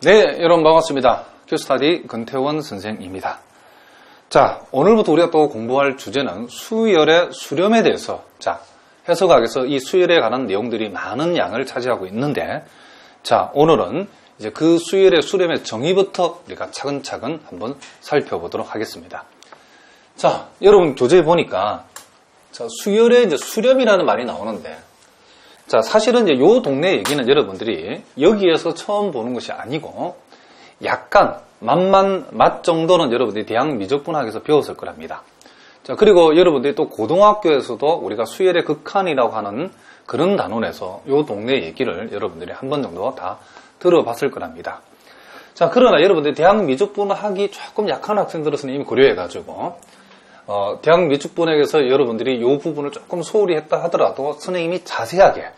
네, 여러분 반갑습니다. 큐스타디 권태원 선생입니다. 자, 오늘부터 우리가 또 공부할 주제는 수열의 수렴에 대해서, 자, 해석학에서 이 수열에 관한 내용들이 많은 양을 차지하고 있는데, 자, 오늘은 이제 그 수열의 수렴의 정의부터 우리가 차근차근 한번 살펴보도록 하겠습니다. 자, 여러분 교재에 보니까, 자, 수열의 이제 수렴이라는 말이 나오는데, 자, 사실은 이제 요 동네 얘기는 여러분들이 여기에서 처음 보는 것이 아니고 약간 맛 정도는 여러분들이 대학 미적분학에서 배웠을 거랍니다. 자, 그리고 여러분들이 또 고등학교에서도 우리가 수열의 극한이라고 하는 그런 단원에서 요 동네 얘기를 여러분들이 한 번 정도 다 들어봤을 거랍니다. 자, 그러나 여러분들이 대학 미적분학이 조금 약한 학생들은 이미 고려해가지고 대학 미적분학에서 여러분들이 이 부분을 조금 소홀히 했다 하더라도 선생님이 자세하게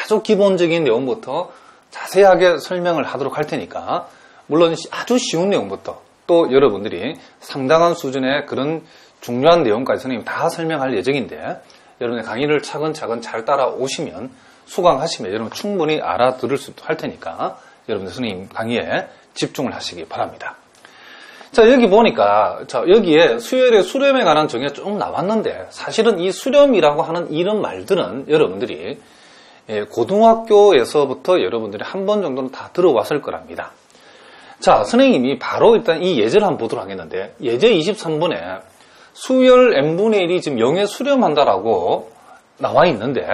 아주 기본적인 내용부터 자세하게 설명을 하도록 할 테니까 물론 아주 쉬운 내용부터 또 여러분들이 상당한 수준의 그런 중요한 내용까지 선생님이 다 설명할 예정인데 여러분의 강의를 차근차근 잘 따라오시면 수강하시면 여러분 충분히 알아들을 수 할 테니까 여러분들 선생님 강의에 집중을 하시기 바랍니다. 자, 여기 보니까, 자, 여기에 수열의 수렴에 관한 정의가 좀 나왔는데, 사실은 이 수렴이라고 하는 이런 말들은 여러분들이 고등학교에서부터 여러분들이 한 번 정도는 다 들어왔을 거랍니다. 자, 선생님이 바로 일단 이 예제를 한번 보도록 하겠는데, 예제 23번에 수열 n분의 1이 지금 0에 수렴한다라고 나와 있는데,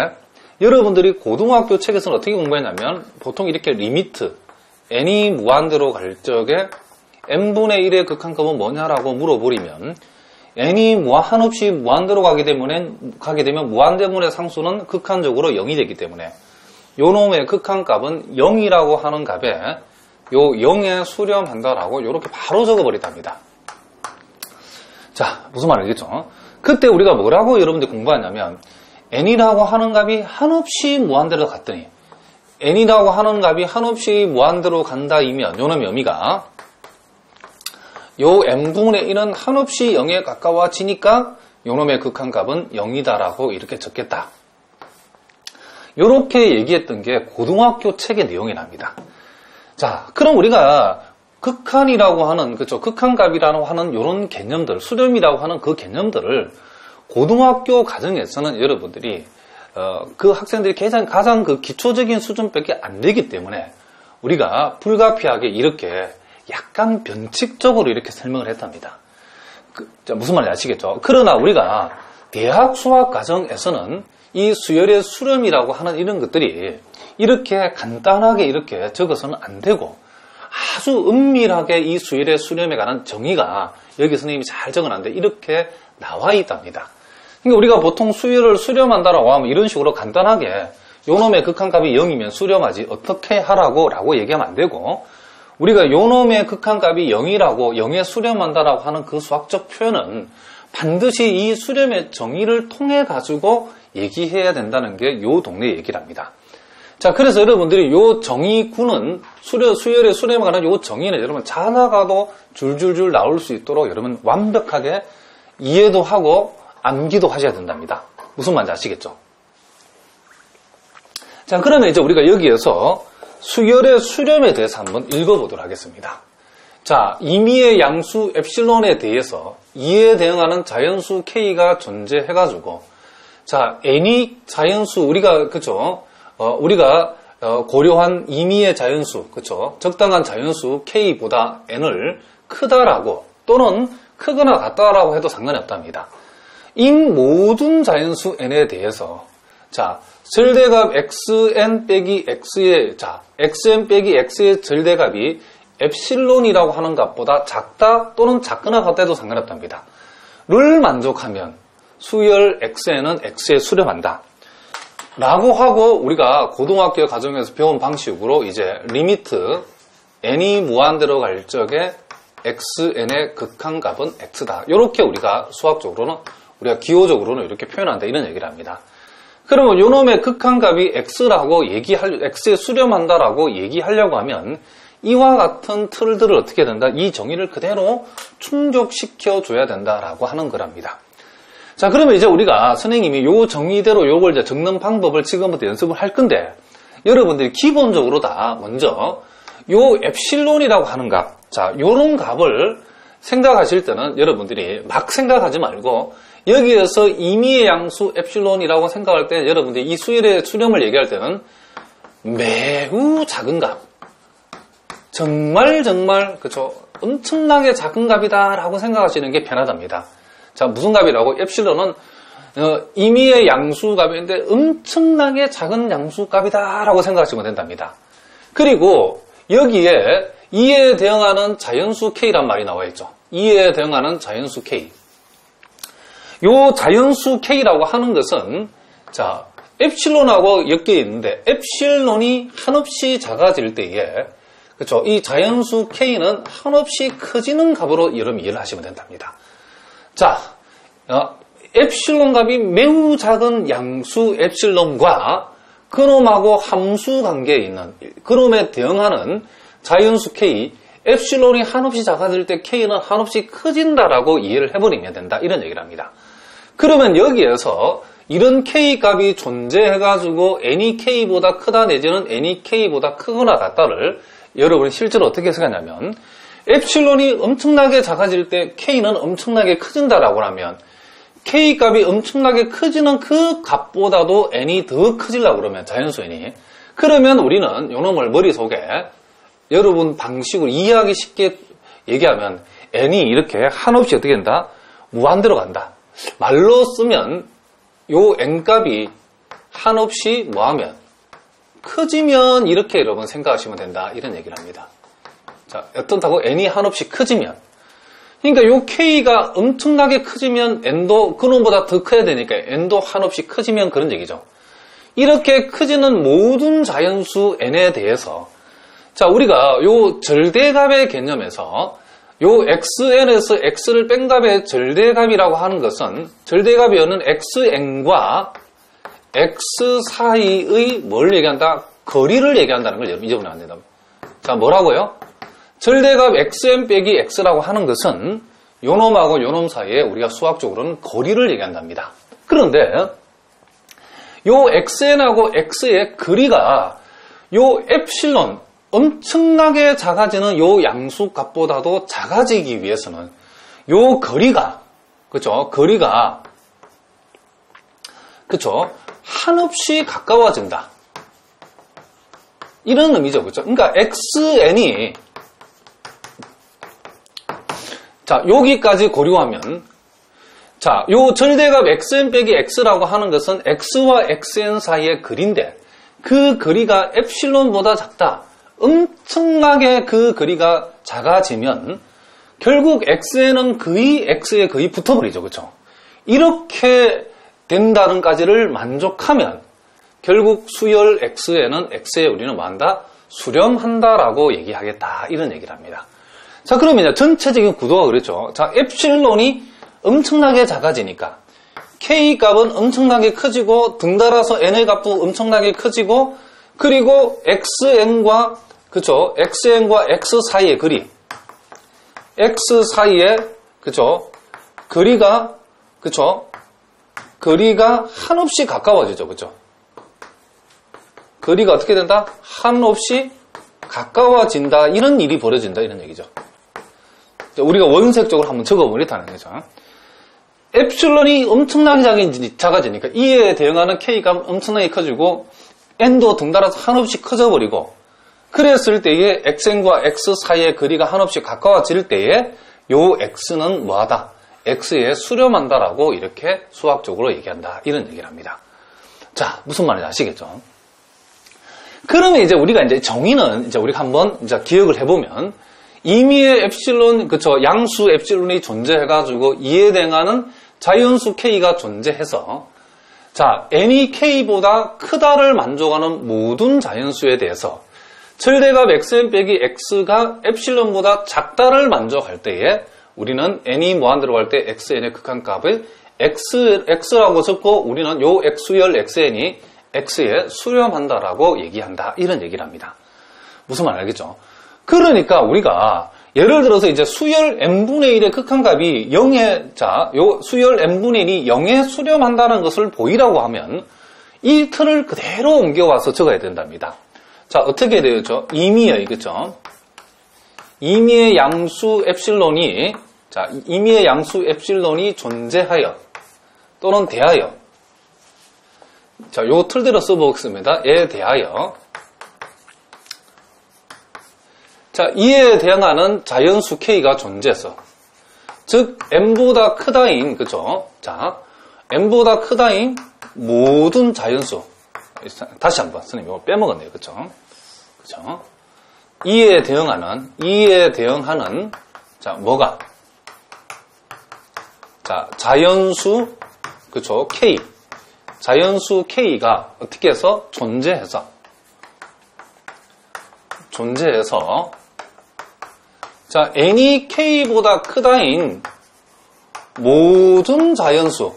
여러분들이 고등학교 책에서는 어떻게 공부했냐면, 보통 이렇게 리미트, n이 무한대로 갈 적에 n분의 1의 극한값은 뭐냐라고 물어보리면 n이 한없이 무한대로 가게 되면 무한대문의 상수는 극한적으로 0이 되기 때문에 요 놈의 극한값은 0이라고 하는 값에 요 0에 수렴한다라고 요렇게 바로 적어버리답니다. 자, 무슨 말이겠죠? 그때 우리가 뭐라고 여러분들 공부하냐면 n이라고 하는 값이 한없이 무한대로 갔더니 n이라고 하는 값이 한없이 무한대로 간다이면 요 놈의 의미가 요 n분의 1은 한없이 0에 가까워지니까 요놈의 극한값은 0이다라고 이렇게 적겠다. 요렇게 얘기했던 게 고등학교 책의 내용이 납니다. 자, 그럼 우리가 극한이라고 하는, 그쵸, 극한값이라고 하는 요런 개념들, 수렴이라고 하는 그 개념들을 고등학교 과정에서는 여러분들이, 그 학생들이 가장 그 기초적인 수준밖에 안 되기 때문에 우리가 불가피하게 이렇게 약간 변칙적으로 이렇게 설명을 했답니다. 무슨 말인지 아시겠죠? 그러나 우리가 대학 수학 과정에서는 이 수열의 수렴이라고 하는 이런 것들이 이렇게 간단하게 이렇게 적어서는 안 되고 아주 은밀하게 이 수열의 수렴에 관한 정의가 여기 선생님이 잘 적어놨는데 이렇게 나와 있답니다. 그러니까 우리가 보통 수열을 수렴한다라고 하면 이런 식으로 간단하게 요놈의 극한값이 0이면 수렴하지 어떻게 하라고 얘기하면 안 되고 우리가 요놈의 극한값이 0이라고 0에 수렴한다라고 하는 그 수학적 표현은 반드시 이 수렴의 정의를 통해 가지고 얘기해야 된다는 게 요 동네 얘기랍니다. 자, 그래서 여러분들이 요 정의구는 수열의 수렴에 관한 요 정의는 여러분 자다가도 줄줄줄 나올 수 있도록 여러분 완벽하게 이해도 하고 암기도 하셔야 된답니다. 무슨 말인지 아시겠죠? 자, 그러면 이제 우리가 여기에서 수열의 수렴에 대해서 한번 읽어보도록 하겠습니다. 자, 임의의 양수 엡실론에 대해서 이에 대응하는 자연수 K가 존재해가지고, 자, n이 자연수, 우리가 고려한 임의의 자연수, 그쵸? 적당한 자연수 K보다 n을 크다라고, 또는 크거나 같다라고 해도 상관이 없답니다. 이 모든 자연수 n에 대해서, 자, 절대값 xn 빼기 x의, 자, xn 빼기 x의 절대값이 엡실론이라고 하는 값보다 작다 또는 작거나 같다 해도 상관없답니다. 를 만족하면 수열 xn은 x에 수렴한다. 라고 하고 우리가 고등학교 과정에서 배운 방식으로 이제 리미트 n이 무한대로 갈 적에 xn의 극한값은 x다. 이렇게 우리가 수학적으로는 우리가 기호적으로는 이렇게 표현한다 이런 얘기를 합니다. 그러면 요놈의 극한값이 x에 수렴한다라고 얘기하려고 하면 이와 같은 틀들을 어떻게 해야 된다? 이 정의를 그대로 충족시켜 줘야 된다라고 하는 거랍니다. 자, 그러면 이제 우리가 선생님이 요 정의대로 요걸 이제 적는 방법을 지금부터 연습을 할 건데 여러분들이 기본적으로 다 먼저 요 엡실론이라고 하는 값, 자, 요런 값을 생각하실 때는 여러분들이 막 생각하지 말고 여기에서 임의의 양수 엡실론이라고 생각할 때 여러분들이 이 수열의 수렴을 얘기할 때는 매우 작은 값, 정말 그쵸, 엄청나게 작은 값이다라고 생각하시는 게 편하답니다. 자, 무슨 값이라고? 엡실론은 임의의 양수값인데 엄청나게 작은 양수값이다라고 생각하시면 된답니다. 그리고 여기에 2에 대응하는 자연수 K란 말이 나와 있죠. 2에 대응하는 자연수 K. 요 자연수 K라고 하는 것은 자, 엡실론하고 엮여 있는데 엡실론이 한없이 작아질 때에 그렇죠. 이 자연수 K는 한없이 커지는 값으로 여러분 이해를 하시면 된답니다. 자, 엡실론 값이 매우 작은 양수 엡실론과 그놈하고 함수 관계에 있는 그놈에 대응하는 자연수 K, 엡실론이 한없이 작아질 때 K는 한없이 커진다라고 이해를 해버리면 된다. 이런 얘기를 합니다. 그러면 여기에서 이런 K 값이 존재해가지고 N이 K보다 크다 내지는 N이 K보다 크거나 같다를 여러분이 실제로 어떻게 해석하냐면 엡실론이 엄청나게 작아질 때 K는 엄청나게 커진다라고 하면 K 값이 엄청나게 커지는 그 값보다도 N이 더 커지려고 그러면 자연수 N이 그러면 우리는 요놈을 머릿속에 여러분 방식으로 이해하기 쉽게 얘기하면 N이 이렇게 한없이 어떻게 된다? 무한대로 간다. 말로 쓰면 요 N값이 한없이 뭐하면 커지면 이렇게 여러분 생각하시면 된다. 이런 얘기를 합니다. 자, 어떻다고? N이 한없이 커지면. 그러니까 요 K가 엄청나게 커지면 N도 그놈보다 더 커야 되니까 N도 한없이 커지면 그런 얘기죠. 이렇게 커지는 모든 자연수 N에 대해서 자, 우리가 요 절대값의 개념에서 요 XN에서 X를 뺀 값의 절대값이라고 하는 것은 절대값이었는 XN과 X 사이의 뭘 얘기한다? 거리를 얘기한다는 걸 여러분 잊어버리면 안 된다. 자, 뭐라고요? 절대값 XN 빼기 X라고 하는 것은 요놈하고 요놈 사이에 우리가 수학적으로는 거리를 얘기한답니다. 그런데 요 XN하고 X의 거리가 요 엡실론 엄청나게 작아지는 요 양수값보다도 작아지기 위해서는 요 거리가 그쵸? 거리가 그쵸? 한없이 가까워진다. 이런 의미죠. 그쵸? 그러니까 XN이 자, 여기까지 고려하면 자, 요 절대값 XN 빼기 X라고 하는 것은 X와 XN 사이의 거리인데 그 거리가 엡실론보다 작다. 엄청나게 그 거리가 작아지면 결국 XN은 거의 X에 거의 붙어버리죠. 그렇죠? 이렇게 된다는 까지를 만족하면 결국 수열 X에는 X에 우리는 뭐한다? 수렴한다라고 얘기하겠다. 이런 얘기를 합니다. 자, 그러면 이제 전체적인 구도가 그렇죠. 자, 엡실론이 엄청나게 작아지니까 K 값은 엄청나게 커지고 등달아서 N의 값도 엄청나게 커지고 그리고 XN과 그쵸? XN과 X 사이의 거리. X 사이에 그쵸? 거리가 그쵸? 거리가 한없이 가까워지죠. 그쵸? 거리가 어떻게 된다? 한없이 가까워진다. 이런 일이 벌어진다. 이런 얘기죠. 우리가 원색적으로 한번 적어보겠다는 거죠. 엡실론이 엄청나게 작아지니까 이에 대응하는 K가 엄청나게 커지고 N도 등달아서 한없이 커져버리고 그랬을 때에 XN과 X 사이의 거리가 한없이 가까워질 때에 요 X는 뭐하다? X에 수렴한다라고 이렇게 수학적으로 얘기한다. 이런 얘기를 합니다. 자, 무슨 말인지 아시겠죠? 그러면 이제 우리가 이제 정의는 이제 우리가 한번 이제 기억을 해보면 임의의 엡실론, 그쵸? 양수 엡실론이 존재해가지고 이에 대응하는 자연수 K가 존재해서 자, N이 K보다 크다를 만족하는 모든 자연수에 대해서 절대값 XN 빼기 X가 엡실론보다 작다를 만족할 때에 우리는 N이 무한대로 갈 때 XN의 극한값을 X라고 적고 우리는 요 X열 XN이 X에 수렴한다라고 얘기한다. 이런 얘기를 합니다. 무슨 말 알겠죠? 그러니까 우리가 예를 들어서 이제 수열 n분의 1의 극한값이 0에 자, 요 수열 n분의 1이 0에 수렴한다는 것을 보이라고 하면 이 틀을 그대로 옮겨와서 적어야 된답니다. 자, 어떻게 되었죠? 임의의, 그쵸? 임의의 양수 엡실론이, 자, 임의의 양수 엡실론이 존재하여, 또는 대하여, 자, 요 틀대로 써보겠습니다. 에 대하여, 자, 이에 대항하는 자연수 K가 존재해서, 즉, M보다 크다인, 그쵸? 자, M보다 크다인 모든 자연수. 다시 한번, 선생님, 이거 빼먹었네요. 그쵸? 그쵸? 이에 대응하는, 자, 뭐가? 자, 자연수, 그쵸? K. 자연수 K가 어떻게 해서? 존재해서, 자, N이 K보다 크다인 모든 자연수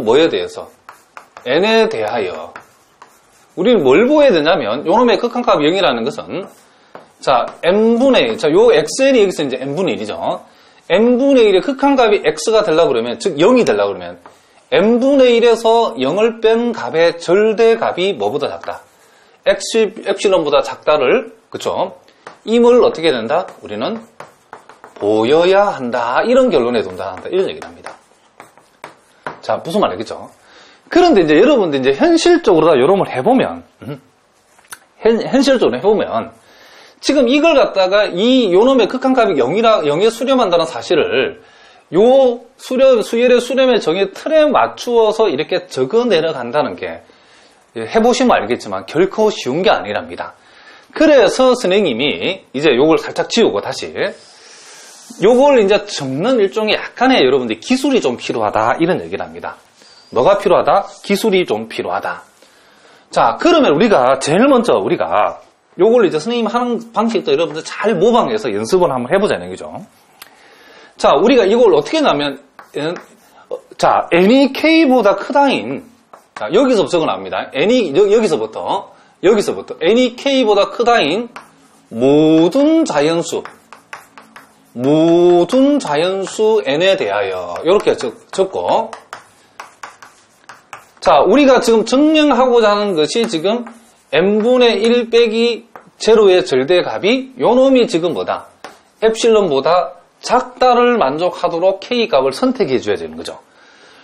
뭐에 대해서? N에 대하여. 우리는 뭘 보여야 되냐면, 요놈의 극한값 0이라는 것은, 자, N분의 1, 자, 요 XN이 여기서 이제 N분의 1이죠. N분의 1의 극한값이 X가 되려고 그러면, 즉 0이 되려고 그러면, N분의 1에서 0을 뺀 값의 절대값이 뭐보다 작다? 엡실론보다 작다를, 그쵸? 임을 어떻게 해야 된다? 우리는 보여야 한다. 이런 결론에 동달한다. 이런 얘기를 합니다. 자, 무슨 말이겠죠? 그런데 이제 여러분들 이제 현실적으로 다 요놈을 해보면, 현실적으로 해보면, 지금 이걸 갖다가 요놈의 극한값이 0에 수렴한다는 사실을 수열의 수렴의 정의 틀에 맞추어서 이렇게 적어 내려간다는 게 해보시면 알겠지만 결코 쉬운 게 아니랍니다. 그래서 선생님이 이제 요걸 살짝 지우고 다시 요걸 이제 적는 일종의 약간의 여러분들 기술이 좀 필요하다 이런 얘기를 합니다. 뭐가 필요하다? 기술이 좀 필요하다. 자, 그러면 우리가 제일 먼저 우리가 요걸 이제 선생님 하는 방식도 여러분들 잘 모방해서 연습을 한번 해보자는 얘기죠. 자, 우리가 이걸 어떻게 하냐면 자, N이 K보다 크다인, 자, 여기서부터 적어납니다. 여기서부터 N이 K보다 크다인 모든 자연수 N에 대하여 이렇게 적고, 자, 우리가 지금 증명하고자 하는 것이 지금 N분의 1 빼기 제로의 절대값이 요 놈이 지금 뭐다? 엡실론보다 작다를 만족하도록 K값을 선택해 줘야 되는 거죠.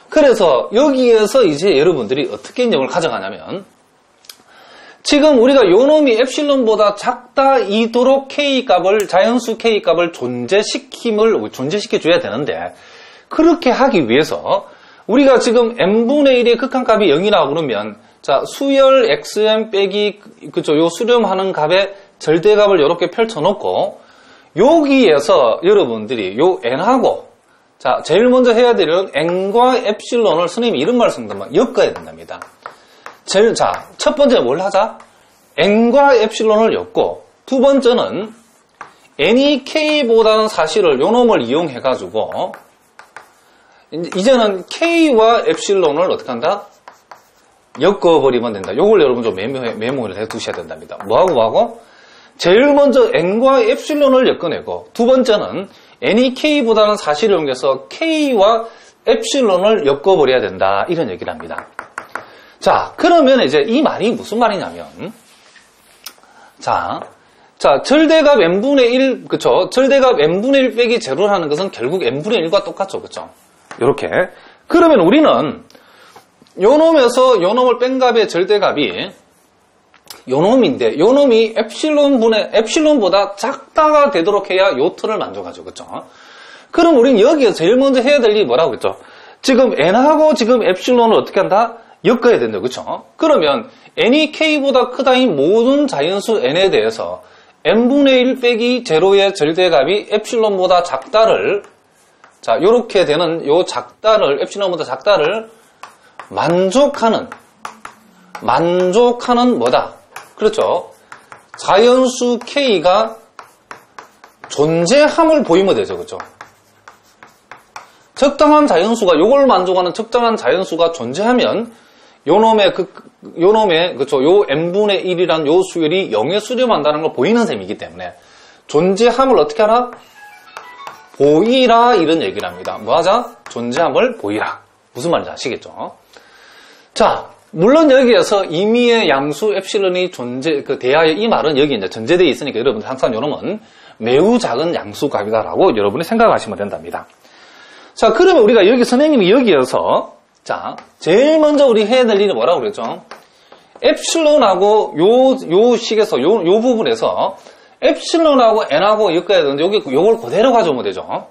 그래서 여기에서 이제 여러분들이 어떻게 인정을 가져가냐면, 지금 우리가 요 놈이 엡실론보다 작다이도록 K값을, 자연수 K값을 존재시켜 줘야 되는데, 그렇게 하기 위해서 우리가 지금 N분의 1의 극한값이 0이라고 그러면, 자, 수열 XN 빼기, 그쵸, 요 수렴하는 값의 절대값을 이렇게 펼쳐놓고, 여기에서 여러분들이 요 N하고, 자, 제일 먼저 해야 될 일은 N과 엡실론을 선생님이 이런 말을 씁니다. 엮어야 된답니다. 자, 첫 번째 뭘 하자? N과 엡실론을 엮고, 두 번째는 N이 K보다는 사실을 요 놈을 이용해가지고, 이제는 K와 엡실론을 어떻게 한다? 엮어버리면 된다. 요걸 여러분 좀 메모를 해 두셔야 된답니다. 뭐하고? 제일 먼저 N과 엡실론을 엮어내고, 두 번째는 N이 K보다는 사실을 이용해서 K와 엡실론을 엮어버려야 된다. 이런 얘기를 합니다. 자, 그러면 이제 이 말이 무슨 말이냐면, 자, 절대값 N분의 1, 그쵸? 절대값 N분의 1 빼기 제로라는 것은 결국 N분의 1과 똑같죠. 그쵸? 요렇게. 그러면 우리는 요 놈을 뺀 값의 절대값이 요 놈인데, 요 놈이 엡실론보다 작다가 되도록 해야 요 틀을 만족하죠. 그쵸? 그럼 우리는 여기에서 제일 먼저 해야 될 일이 뭐라고 했죠? 지금 N하고 지금 엡실론을 어떻게 한다? 엮어야 된다. 그쵸? 그러면 N이 K보다 크다인 모든 자연수 N에 대해서 N분의 1 빼기 제로의 절대값이 엡실론보다 작다를, 자, 요렇게 되는 요 작다를, 엡실론보다 작다를 만족하는 뭐다? 그렇죠? 자연수 K가 존재함을 보이면 되죠. 그렇죠? 적당한 자연수가, 요걸 만족하는 적당한 자연수가 존재하면 요 놈의 그쵸, 요 N분의 1이란 요 수열이 0에 수렴한다는 걸 보이는 셈이기 때문에 존재함을 어떻게 하라? 보이라, 이런 얘기를 합니다. 뭐 하자? 존재함을 보이라. 무슨 말인지 아시겠죠? 자, 물론 여기에서 임의의 양수 엡실론이 대하여 이 말은 여기 이제 전제되어 있으니까 여러분들 항상 요놈은 매우 작은 양수값이다라고 여러분이 생각하시면 된답니다. 자, 그러면 우리가 여기 선생님이 여기에서 자, 제일 먼저 우리 해야 될 일이 뭐라고 그랬죠? 엡실론하고 요 식에서 요 부분에서 엡실론하고 n하고 엮어야 되는데 요걸 그대로 가져오면 되죠.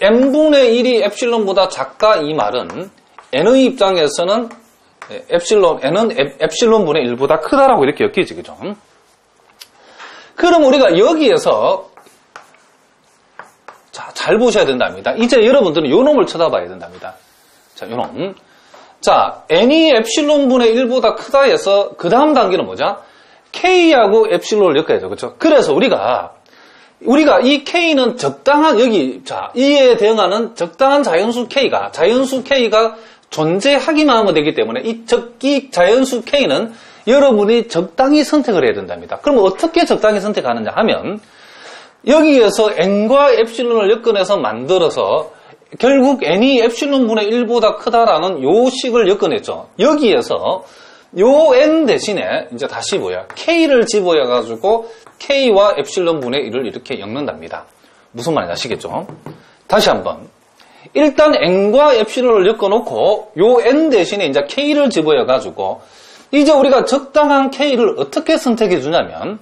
n분의 1이 엡실론보다 작다 이 말은 n의 입장에서는 n은 엡실론분의 1보다 크다라고 이렇게 엮이지, 그죠? 그럼 우리가 여기에서 자, 잘 보셔야 된답니다. 이제 여러분들은 요 놈을 쳐다봐야 된답니다. 자, 요 놈. 자, n이 엡실론분의 1보다 크다 해서 그 다음 단계는 뭐죠? k하고 엡실론을 엮어야죠. 그렇죠? 그래서 우리가 이 k는 적당한 자, 이에 대응하는 적당한 자연수 k가 존재하기만 하면 되기 때문에 이 자연수 k는 여러분이 적당히 선택을 해야 된답니다. 그럼 어떻게 적당히 선택하느냐 하면 여기에서 n과 엡실론을 엮어내서 만들어서 결국 n이 엡실론분의 1보다 크다라는 요 식을 엮어냈죠. 여기에서 요 n 대신에 이제 다시 k를 집어여가지고 k와 엡실론분의 1을 이렇게 엮는답니다. 무슨 말인지 아시겠죠? 다시 한번. 일단 n과 엡실론을 엮어놓고 요 n 대신에 이제 k를 집어여가지고 이제 우리가 적당한 k를 어떻게 선택해 주냐면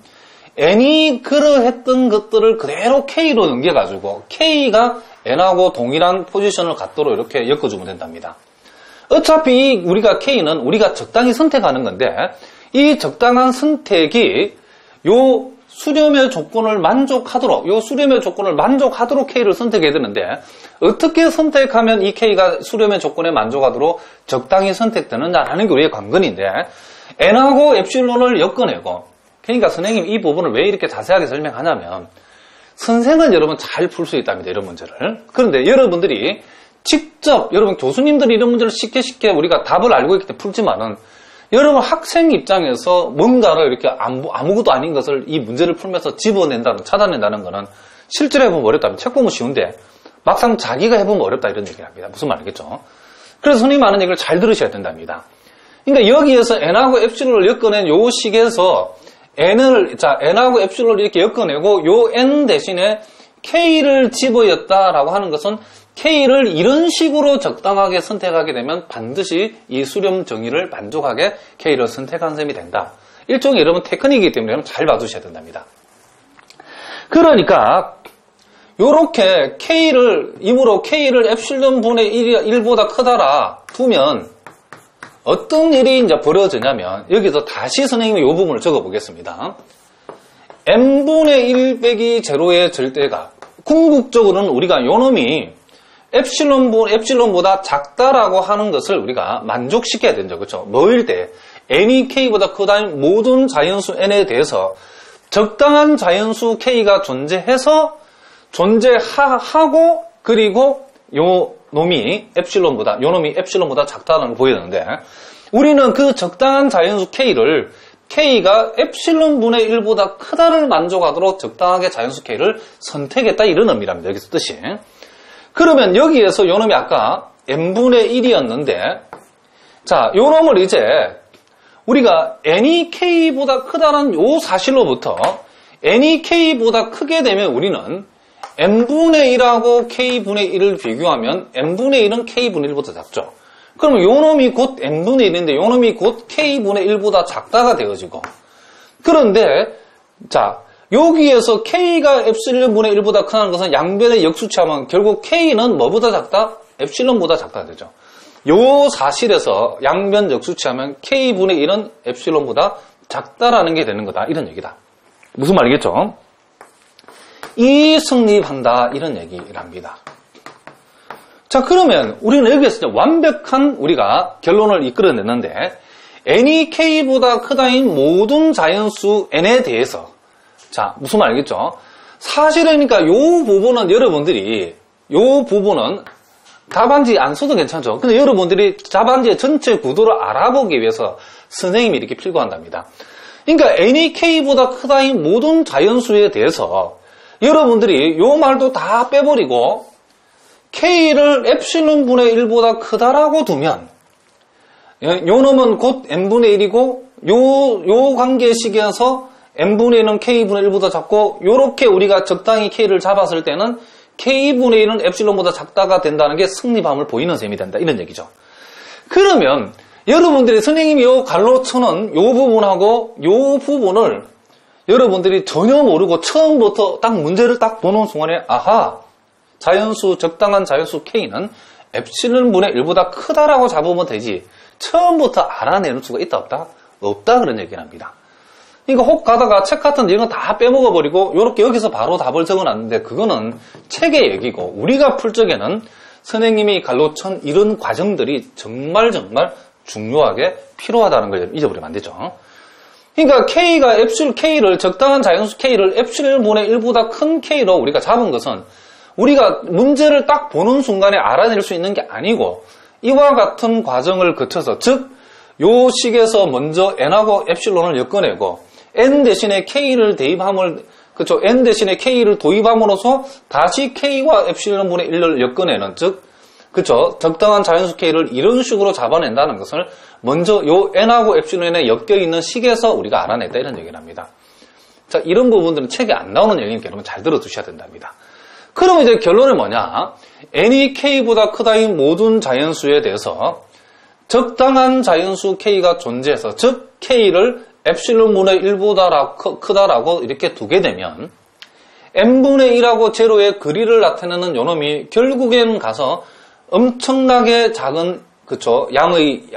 n이 그러했던 것들을 그대로 k로 넘겨가지고 k가 n하고 동일한 포지션을 갖도록 이렇게 엮어주면 된답니다. 어차피 우리가 k는 우리가 적당히 선택하는 건데 이 적당한 선택이 요 수렴의 조건을 만족하도록 k를 선택해야 되는데 어떻게 선택하면 이 k가 수렴의 조건에 만족하도록 적당히 선택되느냐라는 게 우리의 관건인데 n하고 엡실론을 엮어내고 그러니까 선생님 이 부분을 왜 이렇게 자세하게 설명하냐면 선생은 여러분 잘 풀 수 있답니다. 이런 문제를. 그런데 여러분들이 직접 여러분 교수님들이 이런 문제를 쉽게 우리가 답을 알고 있기 때문에 풀지만은 여러분 학생 입장에서 뭔가를 이렇게 아무것도 아닌 것을 이 문제를 풀면서 찾아낸다는 거는 실제로 해보면 어렵다면 책 보면 쉬운데 막상 자기가 해보면 어렵다 이런 얘기를 합니다. 무슨 말이겠죠? 그래서 선생님이 하는 얘기를 잘 들으셔야 된답니다. 그러니까 여기에서 n하고 엡실론을 엮어낸 요 식에서 n하고 엡실론을 이렇게 엮어내고 요 n 대신에 k를 집어였다라고 하는 것은 k를 이런 식으로 적당하게 선택하게 되면 반드시 이 수렴 정의를 만족하게 k를 선택한 셈이 된다. 일종의 여러분 테크닉이기 때문에 여러분 잘 봐주셔야 된답니다. 그러니까 요렇게 k를 엡실론분의 1보다 크다라 두면 어떤 일이 이제 벌어지냐면 여기서 다시 선생님이 이 부분을 적어 보겠습니다. n분의 1 빼기 제로의 절대값. 궁극적으로는 우리가 요놈이 엡실론보다 작다라고 하는 것을 우리가 만족시켜야 된다. 그렇죠? 뭐일 때 n이 k보다 크다는 모든 자연수 n에 대해서 적당한 자연수 k가 존재하고 그리고 요 놈이 엡실론보다 작다는 걸 보여야 되는데 우리는 그 적당한 자연수 k가 엡실론분의 1보다 크다를 만족하도록 적당하게 자연수 k를 선택했다 이런 의미랍니다. 여기서 뜻이. 그러면 여기에서 요 놈이 아까 n분의 1이었는데 자, 요 놈을 이제 우리가 n이 k보다 크다는 요 사실로부터 n이 k보다 크게 되면 우리는 n분의 1하고 k분의 1을 비교하면 n분의 1은 k분의 1보다 작죠. 그러면 요 놈이 곧 n분의 1인데 요 놈이 곧 k분의 1보다 작다가 되어지고 그런데 자 여기에서 k가 엡실론분의 1보다 크다는 것은 양변의 역수치하면 결국 k는 뭐보다 작다? 엡실론보다 작다 되죠. 요 사실에서 양변 역수치하면 k분의 1은 엡실론보다 작다라는 게 되는 거다. 이런 얘기다. 무슨 말이겠죠? 이 성립한다. 이런 얘기랍니다. 자, 그러면 우리는 여기에서 완벽한 우리가 결론을 이끌어냈는데 n이 k보다 크다인 모든 자연수 n에 대해서 자, 무슨 말이겠죠? 사실은 그러니까 요 부분은 여러분들이 요 부분은 답안지 안 써도 괜찮죠. 근데 여러분들이 답안지의 전체 구도를 알아보기 위해서 선생님이 이렇게 필요한답니다. 그러니까 n이 k보다 크다인 모든 자연수에 대해서 여러분들이 요 말도 다 빼버리고 k를 엡실론분의 1보다 크다라고 두면 요 놈은 곧 n분의 1이고 요 관계식에서 n분의 1은 k분의 1보다 작고 요렇게 우리가 적당히 k를 잡았을 때는 k분의 1은 엡실론보다 작다가 된다는 게 승리함을 보이는 셈이 된다. 이런 얘기죠. 그러면 여러분들이 선생님이 요 갈로 쳐는 요 부분하고 요 부분을 여러분들이 전혀 모르고 처음부터 딱 문제를 딱 보는 순간에 아하, 자연수, 적당한 자연수 K는 엡실론분의 1보다 크다라고 잡으면 되지 처음부터 알아내는 수가 있다 없다? 없다 그런 얘기를 합니다. 그러니까 혹 가다가 책 같은 데 이런 거 다 빼먹어버리고 요렇게 여기서 바로 답을 적어놨는데 그거는 책의 얘기고 우리가 풀 적에는 선생님이 갈로 천 이런 과정들이 정말 중요하게 필요하다는 걸 잊어버리면 안 되죠. 그러니까 K가 K를 적당한 자연수 K를 엡실론분의 1보다 큰 K로 우리가 잡은 것은 우리가 문제를 딱 보는 순간에 알아낼 수 있는 게 아니고 이와 같은 과정을 거쳐서 즉 요 식에서 먼저 n하고 엡실론을 엮어내고 n 대신에 k를 대입함을 그쵸 n 대신에 k를 도입함으로써 다시 k와 엡실론분의 1을 엮어내는 즉 그쵸 적당한 자연수 k를 이런 식으로 잡아낸다는 것을 먼저 요 n하고 엡실론에 엮여 있는 식에서 우리가 알아냈다 이런 얘기를 합니다. 자 이런 부분들은 책에 안 나오는 얘기니까 여러분 잘 들어두셔야 된답니다. 그럼 이제 결론은 뭐냐? n이 k보다 크다인 모든 자연수에 대해서 적당한 자연수 k가 존재해서 즉 k를 엡실론분의 1보다 크다라고 이렇게 두게 되면 n분의 1하고 제로의 거리를 나타내는 요놈이 결국엔 가서 엄청나게 작은 그쵸 양의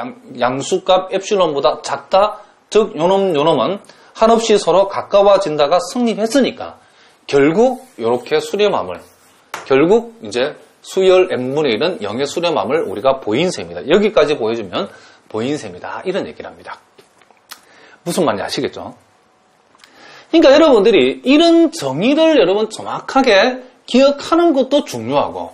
양수값 엡실론보다 작다 즉 요놈은 한없이 서로 가까워진다가 성립했으니까 결국 이렇게 수렴함을 결국 이제 수열 n분의 1은 0의 수렴함을 우리가 보인셈이다. 여기까지 보여주면 보인셈이다. 이런 얘기를 합니다. 무슨 말인지 아시겠죠? 그러니까 여러분들이 이런 정의를 여러분 정확하게 기억하는 것도 중요하고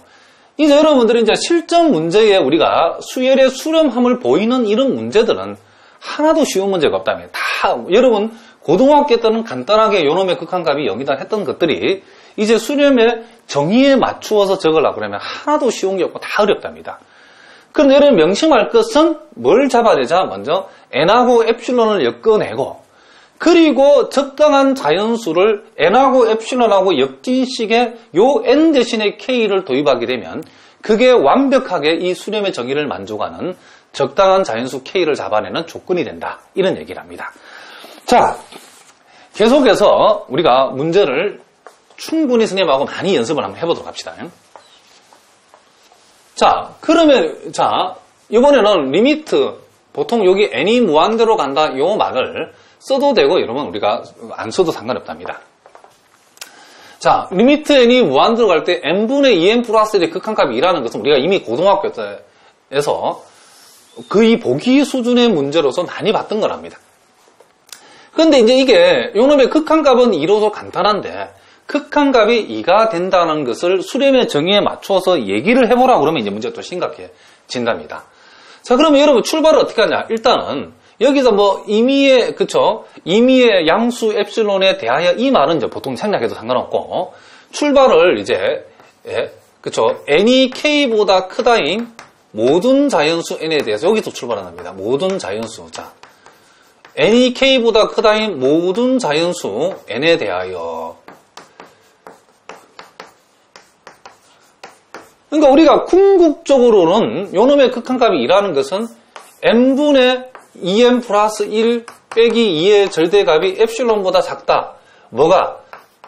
이제 여러분들이 이제 실전 문제에 우리가 수열의 수렴함을 보이는 이런 문제들은 하나도 쉬운 문제가 없다면 다 여러분 고등학교 때는 간단하게 요놈의 극한값이 0이다 했던 것들이 이제 수렴의 정의에 맞추어서 적으려고 그러면 하나도 쉬운 게 없고 다 어렵답니다. 그런데 여러분 명심할 것은 뭘 잡아야 되자? 먼저 n하고 엡실론을 엮어내고 그리고 적당한 자연수를 n하고 엡실론하고 엮인 식의 요 n 대신에 k를 도입하게 되면 그게 완벽하게 이 수렴의 정의를 만족하는 적당한 자연수 k를 잡아내는 조건이 된다. 이런 얘기를 합니다. 자, 계속해서 우리가 문제를 충분히 선생님하고 많이 연습을 한번 해보도록 합시다. 자, 그러면, 자, 이번에는 리미트, 보통 여기 n이 무한대로 간다, 요 말을 써도 되고, 여러분, 우리가 안 써도 상관없답니다. 자, 리미트 n이 무한대로 갈 때 n분의 2n 플러스 1의 극한값이 2라는 것은 우리가 이미 고등학교 때에서 거의 보기 수준의 문제로서 많이 봤던 거랍니다. 그런데 이제 이게, 요놈의 극한값은 2로서 간단한데, 극한값이 2가 된다는 것을 수렴의 정의에 맞추어서 얘기를 해보라고 그러면 이제 문제가 또 심각해진답니다. 자, 그러면 여러분 출발을 어떻게 하냐? 일단은 여기서 뭐 임의의 그쵸? 임의의 양수 엡실론에 대하여 이 말은 이제 보통 생략해도 상관없고 출발을 이제 그쵸? n이 k보다 크다인 모든 자연수 n에 대해서 여기서 출발합니다. 모든 자연수 자 n이 k보다 크다인 모든 자연수 n에 대하여 그러니까 우리가 궁극적으로는 요놈의 극한값이 2라는 것은 n분의 2n 플러스 1 빼기 2의 절대값이 엡실론보다 작다. 뭐가?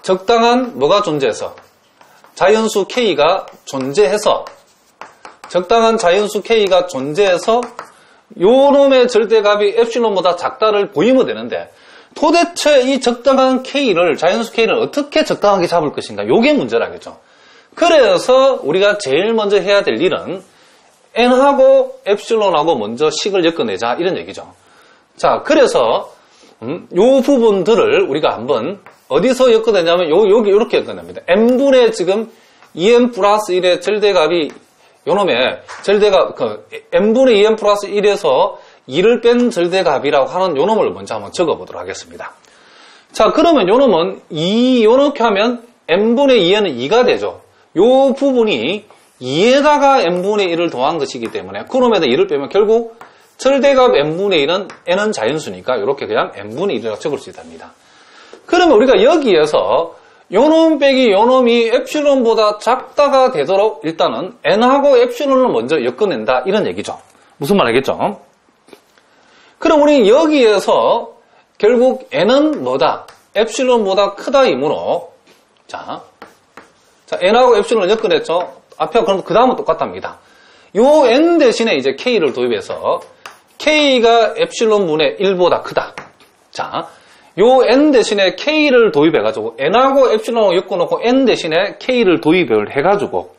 적당한 뭐가 존재해서? 자연수 k가 존재해서 적당한 자연수 k가 존재해서 요놈의 절대값이 엡실론보다 작다를 보이면 되는데 도대체 이 적당한 k를 자연수 k를 어떻게 적당하게 잡을 것인가? 요게 문제라겠죠. 그래서 우리가 제일 먼저 해야 될 일은 n하고 엡실론하고 먼저 식을 엮어내자 이런 얘기죠. 자, 그래서 요 부분들을 우리가 한번 어디서 엮어내냐면 여기 이렇게 엮어냅니다. n분의 지금 2n 플러스 1의 절대값이 요놈의 절대값 n분의 2n 플러스 1에서 2를 뺀 절대값이라고 하는 요놈을 먼저 한번 적어보도록 하겠습니다. 자, 그러면 요놈은 요렇게 하면 n분의 2n은 2가 되죠. 요 부분이 2에다가 n분의 1을 더한 것이기 때문에 그놈에다 2를 빼면 결국 절대값 n분의 1은 n은 자연수니까 이렇게 그냥 n분의 1이라고 적을 수 있답니다. 그러면 우리가 여기에서 요놈 빼기 요놈이 엡실론보다 작다가 되도록 일단은 n하고 엡실론을 먼저 엮어낸다 이런 얘기죠. 무슨 말 알겠죠? 그럼 우리 여기에서 결국 n은 뭐다? 엡실론보다 크다이므로 자 n하고 엡실론을 엮어냈죠. 앞에 그럼 그 다음은 똑같답니다. 요 n 대신에 이제 k를 도입해서 k가 엡실론분의 1보다 크다. 자, 요 n 대신에 k를 도입해가지고 n하고 엡실론을 엮어놓고 n 대신에 k를 도입을 해가지고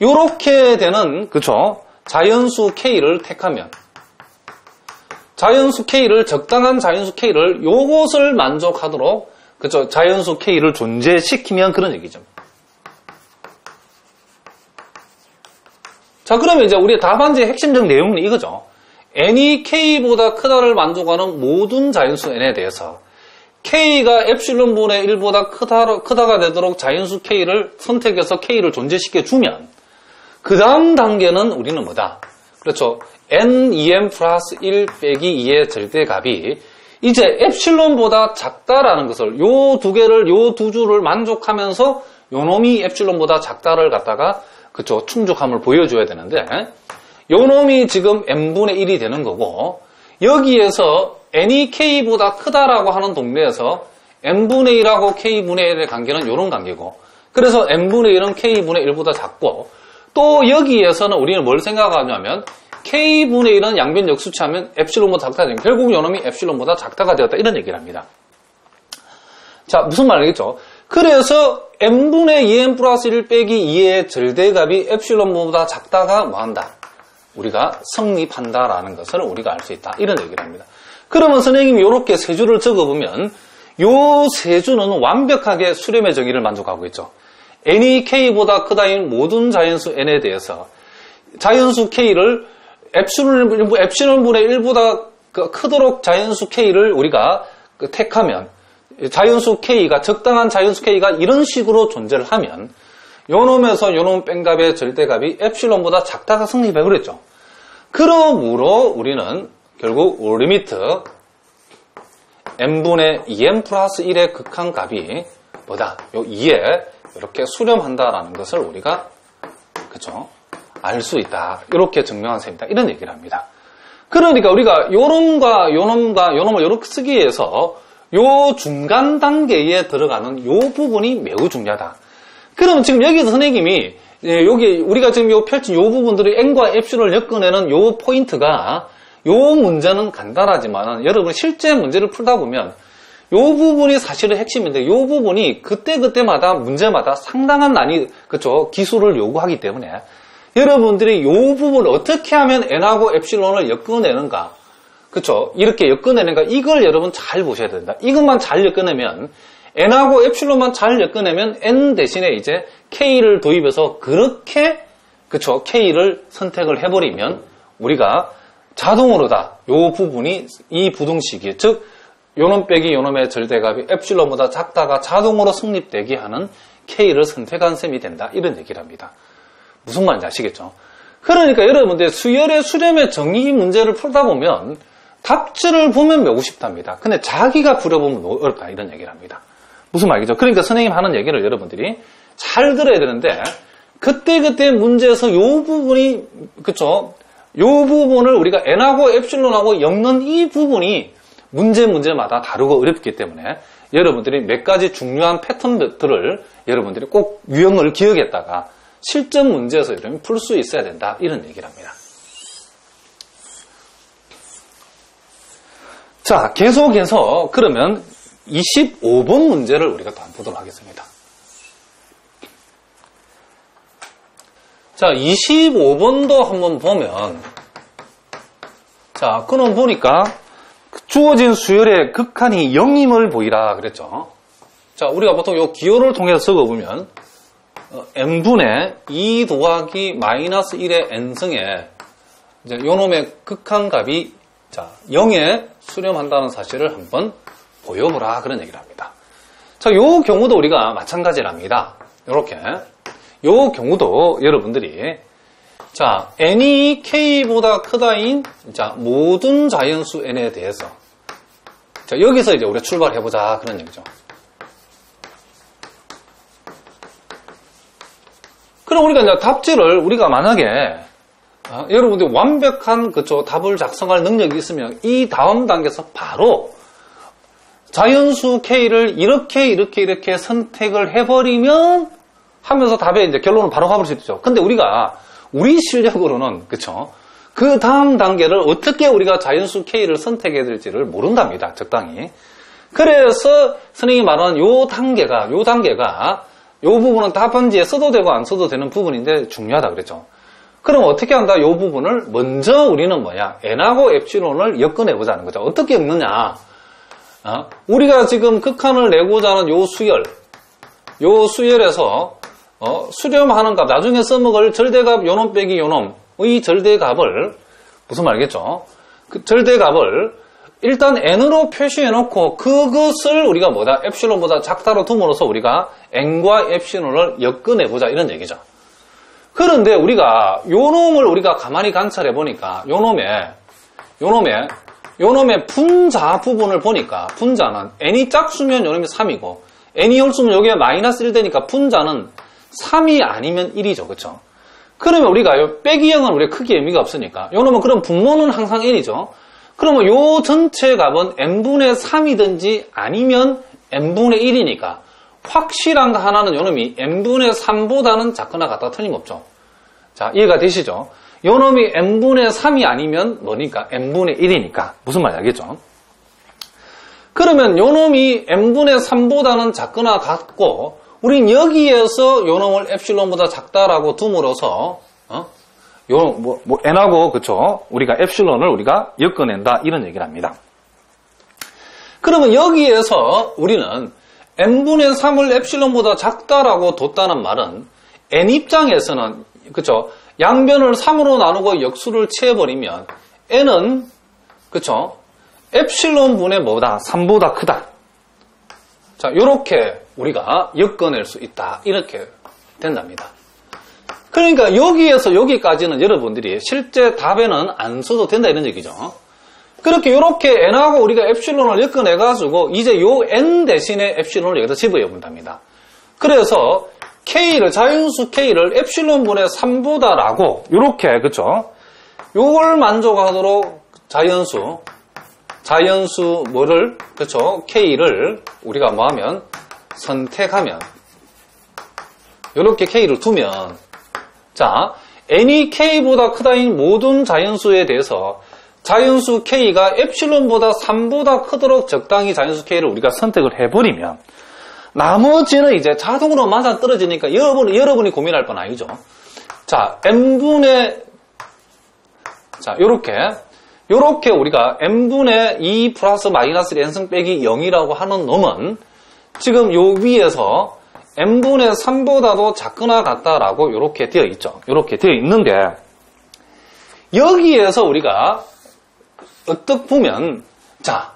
요렇게 되는 그쵸? 자연수 k를 택하면 자연수 k를 적당한 자연수 k를 요것을 만족하도록 그쵸? 자연수 k를 존재시키면 그런 얘기죠. 자, 그러면 이제 우리의 답안지의 핵심적 내용은 이거죠. n이 k보다 크다를 만족하는 모든 자연수 n에 대해서 k가 엡실론분의 1보다 크다가 되도록 자연수 k를 선택해서 k를 존재시켜 주면 그 다음 단계는 우리는 뭐다? 그렇죠. n2m 플러스 1 빼기 2의 절대값이 이제 엡실론보다 작다라는 것을 요 두 개를 요 두 줄을 만족하면서 요놈이 엡실론보다 작다를 갖다가 그쵸 충족함을 보여줘야 되는데 요놈이 지금 n분의 1이 되는 거고 여기에서 n이 k보다 크다라고 하는 동네에서 n분의 1하고 k분의 1의 관계는 이런 관계고 그래서 n분의 1은 k분의 1보다 작고 또 여기에서는 우리는 뭘 생각하냐면 k분의 1은 양변 역수치하면 엡실론보다 작다 되면 결국 요놈이 엡실론보다 작다가 되었다 이런 얘기를 합니다. 자 무슨 말이겠죠? 그래서 n분의 2n 플러스 1 빼기 2의 절대값이 엡실론보다 작다가 뭐한다? 우리가 성립한다라는 것을 우리가 알 수 있다. 이런 얘기를 합니다. 그러면 선생님이 이렇게 세 줄을 적어보면 요 세 줄은 완벽하게 수렴의 정의를 만족하고 있죠. n이 k보다 크다인 모든 자연수 n에 대해서 자연수 k를 엡실론분의 1보다 크도록 자연수 k를 우리가 택하면 자연수 k가 적당한 자연수 k가 이런 식으로 존재를 하면 요놈에서 요놈 뺀값의 절대값이 엡실론보다 작다가 성립해 그랬죠. 그러므로 우리는 결국 리미트 n분의 2n 플러스 1의 극한값이 뭐다? 요 2에 이렇게 수렴한다라는 것을 우리가 그쵸? 알 수 있다. 이렇게 증명한 셈이다. 이런 얘기를 합니다. 그러니까 우리가 요놈과 요놈을 이렇게 쓰기 위해서 요 중간 단계에 들어가는 요 부분이 매우 중요하다. 그럼 지금 여기서 선생님이 여기 우리가 지금 요 펼친 요 부분들이 n과 엡실론을 엮어내는 요 포인트가 요 문제는 간단하지만 여러분 실제 문제를 풀다 보면 요 부분이 사실은 핵심인데 요 부분이 그때마다 문제마다 상당한 그쵸 기술을 요구하기 때문에 여러분들이 요 부분을 어떻게 하면 n하고 엡실론을 엮어내는가 그쵸 이렇게 엮어내는가 이걸 여러분 잘 보셔야 된다. 이것만 잘 엮어내면 n하고 엡실론만 잘 엮어내면 n 대신에 이제 k를 도입해서 그렇게 그쵸 k를 선택을 해버리면 우리가 자동으로 다 요 부분이 이 부등식이 즉 요놈 빼기 요놈의 절대값이 엡실론보다 작다가 자동으로 성립되게 하는 k를 선택한 셈이 된다 이런 얘기를 합니다. 무슨 말인지 아시겠죠? 그러니까 여러분들 수열의 수렴의 정의 문제를 풀다 보면 답지를 보면 매우 쉽답니다. 근데 자기가 풀어보면 어렵다 이런 얘기를 합니다. 무슨 말이죠? 그러니까 선생님 하는 얘기를 여러분들이 잘 들어야 되는데 그때 문제에서 요 부분이 그쵸? 요 부분을 우리가 n하고 엡실론하고 엮는 이 부분이 문제마다 다르고 어렵기 때문에 여러분들이 몇 가지 중요한 패턴들을 여러분들이 꼭 유형을 기억했다가 실전 문제에서 풀 수 있어야 된다 이런 얘기를 합니다. 자 계속해서 그러면 25번 문제를 우리가 또 한번 보도록 하겠습니다. 자, 25번도 한번 보면, 자, 그럼 보니까 주어진 수열의 극한이 0임을 보이라 그랬죠. 자, 우리가 보통 요 기호를 통해서 적어보면, n분의 2 더하기 마이너스 1의 n승에, 이제 요 놈의 극한값이, 자, 0에 수렴한다는 사실을 한번 보여보라 그런 얘기를 합니다. 자, 요 경우도 우리가 마찬가지랍니다. 요렇게. 요 경우도 여러분들이 자, n이 k보다 크다인 자, 모든 자연수 n에 대해서 자, 여기서 이제 우리가 출발해보자 그런 얘기죠. 그럼 우리가 이제 답지를 우리가 만약에 여러분들 완벽한 그쵸 답을 작성할 능력이 있으면 이 다음 단계에서 바로 자연수 K를 이렇게 선택을 해버리면 하면서 답에 이제 결론은 바로 가볼 수 있죠. 근데 우리가 우리 실력으로는 그쵸 그 다음 단계를 어떻게 우리가 자연수 K를 선택해야 될지를 모른답니다. 적당히. 그래서 선생님이 말하는 요 단계가 요 부분은 답안지에 써도 되고 안 써도 되는 부분인데 중요하다 그랬죠. 그럼 어떻게 한다? 요 부분을 먼저 우리는 뭐야? n하고 엡실론을 엮어내보자는 거죠. 어떻게 엮느냐? 우리가 지금 극한을 내고자 하는 요 수열에서 수렴하는 값, 나중에 써먹을 절대값 요놈 빼기 요놈의 절대값을 무슨 말이겠죠? 그 절대값을 일단 n으로 표시해놓고 그것을 우리가 뭐다? 엡실론보다 작다로 둠으로써 우리가 n과 엡실론을 엮어내보자 이런 얘기죠. 그런데 우리가 요놈을 우리가 가만히 관찰해보니까 요놈의 분자 부분을 보니까 분자는 n이 짝수면 요놈이 3이고 n이 홀수면 여기에 마이너스 1 되니까 분자는 3이 아니면 1이죠. 그쵸? 그러면 우리가 요 빼기 0은 우리가 크게 의미가 없으니까 요놈은 그럼 분모는 항상 n이죠. 그러면 요 전체 값은 n분의 3이든지 아니면 n분의 1이니까 확실한 거 하나는 요놈이 n분의 3보다는 작거나 같다 틀림없죠. 자, 이해가 되시죠? 요놈이 n분의 3이 아니면 뭐니까? n분의 1이니까. 무슨 말인지 알겠죠? 그러면 요놈이 n분의 3보다는 작거나 같고 우린 여기에서 요놈을 엡실론보다 작다라고 둠으로써 n하고 그쵸? 우리가 엡실론을 우리가 엮어낸다 이런 얘기를 합니다. 그러면 여기에서 우리는 n분의 3을 엡실론보다 작다라고 뒀다는 말은 n 입장에서는 그쵸? 양변을 3으로 나누고 역수를 취해버리면 n은 그쵸? 엡실론분의 뭐다? 3보다 크다. 자, 요렇게 우리가 엮어낼 수 있다. 이렇게 된답니다. 그러니까 여기에서 여기까지는 여러분들이 실제 답에는 안 써도 된다 이런 얘기죠. 그렇게 요렇게 n하고 우리가 엡실론을 엮어내가지고 이제 요 n 대신에 엡실론을 여기다 집어넣어 본답니다. 그래서 K를, 자연수 K를 엡실론분의 3보다라고 요렇게 그쵸? 요걸 만족하도록 자연수 뭐를 그쵸? K를 우리가 뭐하면 선택하면 요렇게 K를 두면 자, n이 K보다 크다인 모든 자연수에 대해서 자연수 K가 엡실론보다 3보다 크도록 적당히 자연수 K를 우리가 선택을 해버리면 나머지는 이제 자동으로 맞아 떨어지니까 여러분이 고민할 건 아니죠. 자, 요렇게 우리가 n분의 2 플러스 마이너스 n승 빼기 0이라고 하는 놈은 지금 요 위에서 n분의 3보다도 작거나 같다라고 이렇게 되어 있죠. 이렇게 되어 있는데 여기에서 우리가 어떻게 보면 자,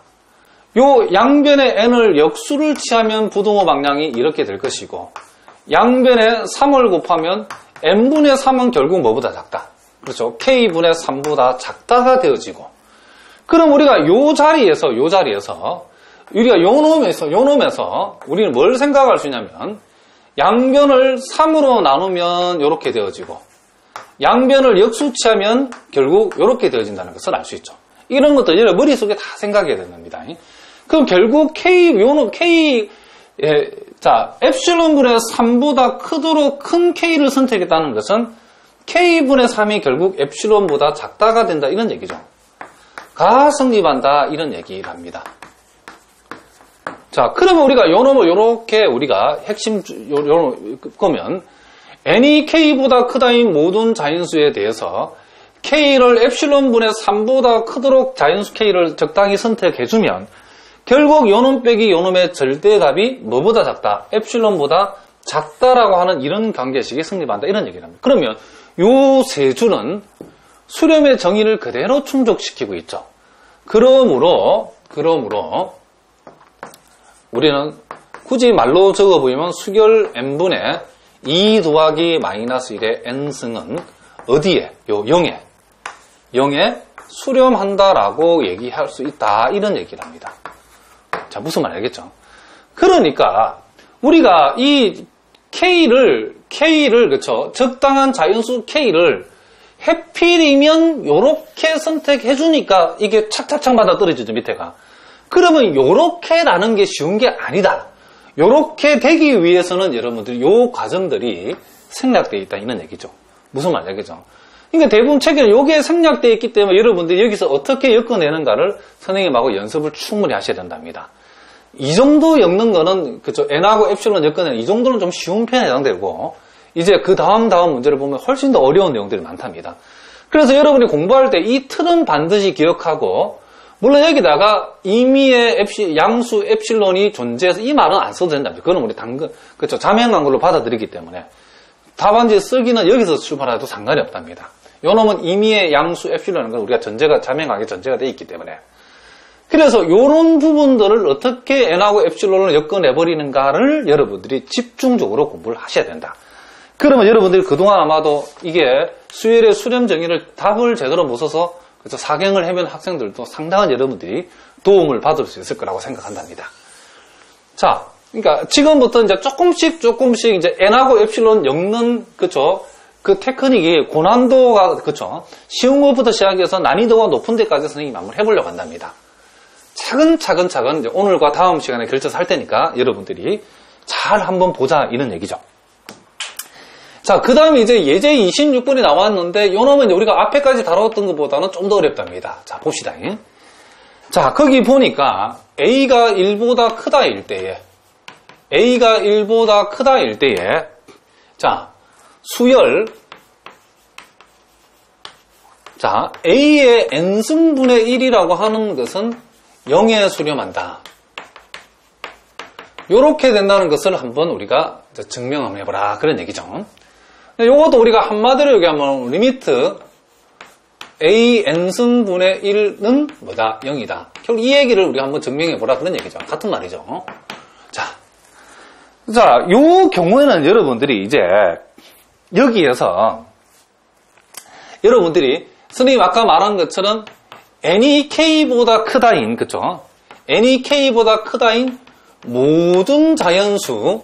요 양변의 n을 역수를 취하면 부등호 방향이 이렇게 될 것이고 양변에 3을 곱하면 n분의 3은 결국 뭐보다 작다. 그렇죠. k분의 3보다 작다가 되어지고 그럼 우리가 요 자리에서 우리가 요 놈에서 우리는 뭘 생각할 수 있냐면 양변을 3으로 나누면 이렇게 되어지고 양변을 역수치하면 결국 이렇게 되어진다는 것을 알 수 있죠. 이런 것들 여러분 머릿속에 다 생각해야 됩니다. 그럼 결국 엡실론분의 3보다 크도록 큰 K를 선택했다는 것은 K분의 3이 결국 엡실론보다 작다가 된다 이런 얘기죠. 가 성립한다 이런 얘기를 합니다. 자, 그러면 우리가 요 놈을 요렇게 우리가 핵심 보면 n이 K보다 크다인 모든 자연수에 대해서 K를 엡실론분의 3보다 크도록 자연수 K를 적당히 선택해주면 결국 요놈 빼기 요놈의 절대값이 뭐보다 작다? 엡실론보다 작다라고 하는 이런 관계식이 성립한다 이런 얘기를 합니다. 그러면 요 세 줄은 수렴의 정의를 그대로 충족시키고 있죠. 그러므로 우리는 굳이 말로 적어보면 수결 n분의 2 더하기 마이너스 1의 n승은 어디에? 요 0에 수렴한다라고 얘기할 수 있다. 이런 얘기를 합니다. 자, 무슨 말 알겠죠? 그러니까 우리가 이 K를 그쵸? 적당한 자연수 K를 해필이면 요렇게 선택해주니까 이게 착착착 맞아 떨어지죠, 밑에가. 그러면 요렇게라는 게 쉬운 게 아니다. 요렇게 되기 위해서는 여러분들이 요 과정들이 생략되어 있다, 이런 얘기죠. 무슨 말 알겠죠? 그러니까 대부분 책에는 요게 생략되어 있기 때문에 여러분들이 여기서 어떻게 엮어내는가를 선생님하고 연습을 충분히 하셔야 된답니다. 이 정도 엮는 거는, 그쵸, n하고 엡실론 엮어내는 이 정도는 좀 쉬운 편에 해당되고, 이제 그 다음 문제를 보면 훨씬 더 어려운 내용들이 많답니다. 그래서 여러분이 공부할 때 이 틀은 반드시 기억하고, 물론 여기다가 임의의 양수 엡실론이 존재해서 이 말은 안 써도 된답니다. 그건 우리 그쵸, 자명한 걸로 받아들이기 때문에. 답안지 쓰기는 여기서 출발해도 상관이 없답니다. 요 놈은 임의의 양수 엡실론인 건 우리가 자명하게 전제가 되어 있기 때문에. 그래서 요런 부분들을 어떻게 n하고 엡실론을 엮어내버리는가를 여러분들이 집중적으로 공부를 하셔야 된다. 그러면 여러분들이 그동안 아마도 이게 수열의 수렴 정의를 답을 제대로 못 써서 그래서 사경을 해본 학생들도 상당한 여러분들이 도움을 받을 수 있을 거라고 생각한답니다. 자, 그러니까 지금부터 이제 조금씩 이제 n하고 엡실론 엮는, 그쵸, 그 테크닉이 고난도가, 그쵸, 쉬운 것부터 시작해서 난이도가 높은 데까지 선생님이 한번 해보려고 한답니다. 차근차근 이제 오늘과 다음 시간에 결제해서 할 테니까 여러분들이 잘 한번 보자, 이런 얘기죠. 자, 그 다음에 이제 예제 26번이 나왔는데, 요 놈은 우리가 앞에까지 다뤘던 것보다는 좀 더 어렵답니다. 자, 봅시다. 자, 거기 보니까 A가 1보다 크다일 때에, 자, 수열, 자, A의 n승분의 1이라고 하는 것은 0에 수렴한다. 요렇게 된다는 것을 한번 우리가 증명 한번 해보라. 그런 얘기죠. 요것도 우리가 한마디로 얘기하면 리미트 A n승분의 1은 뭐다? 0이다. 결국 이 얘기를 우리가 한번 증명해보라. 그런 얘기죠. 같은 말이죠. 자, 요 경우에는 여러분들이 이제 여기에서 여러분들이 선생님 아까 말한 것처럼 n이 k보다 크다인, 그쵸? n이 k보다 크다인 모든 자연수,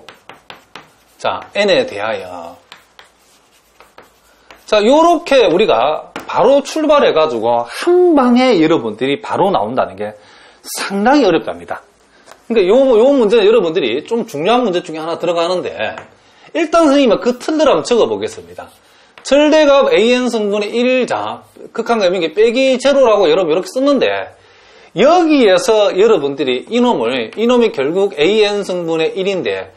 자, n에 대하여, 자, 요렇게 우리가 바로 출발해가지고 한 방에 여러분들이 바로 나온다는 게 상당히 어렵답니다. 그러니까 요 문제는 여러분들이 좀 중요한 문제 중에 하나 들어가는데, 일단 선생님은 그 틀을 한번 적어보겠습니다. 절대값 an 성분의 1자, 극한값 이게 빼기 제로라고 여러분 이렇게 썼는데, 여기에서 여러분들이 이놈이 결국 an 성분의 1인데,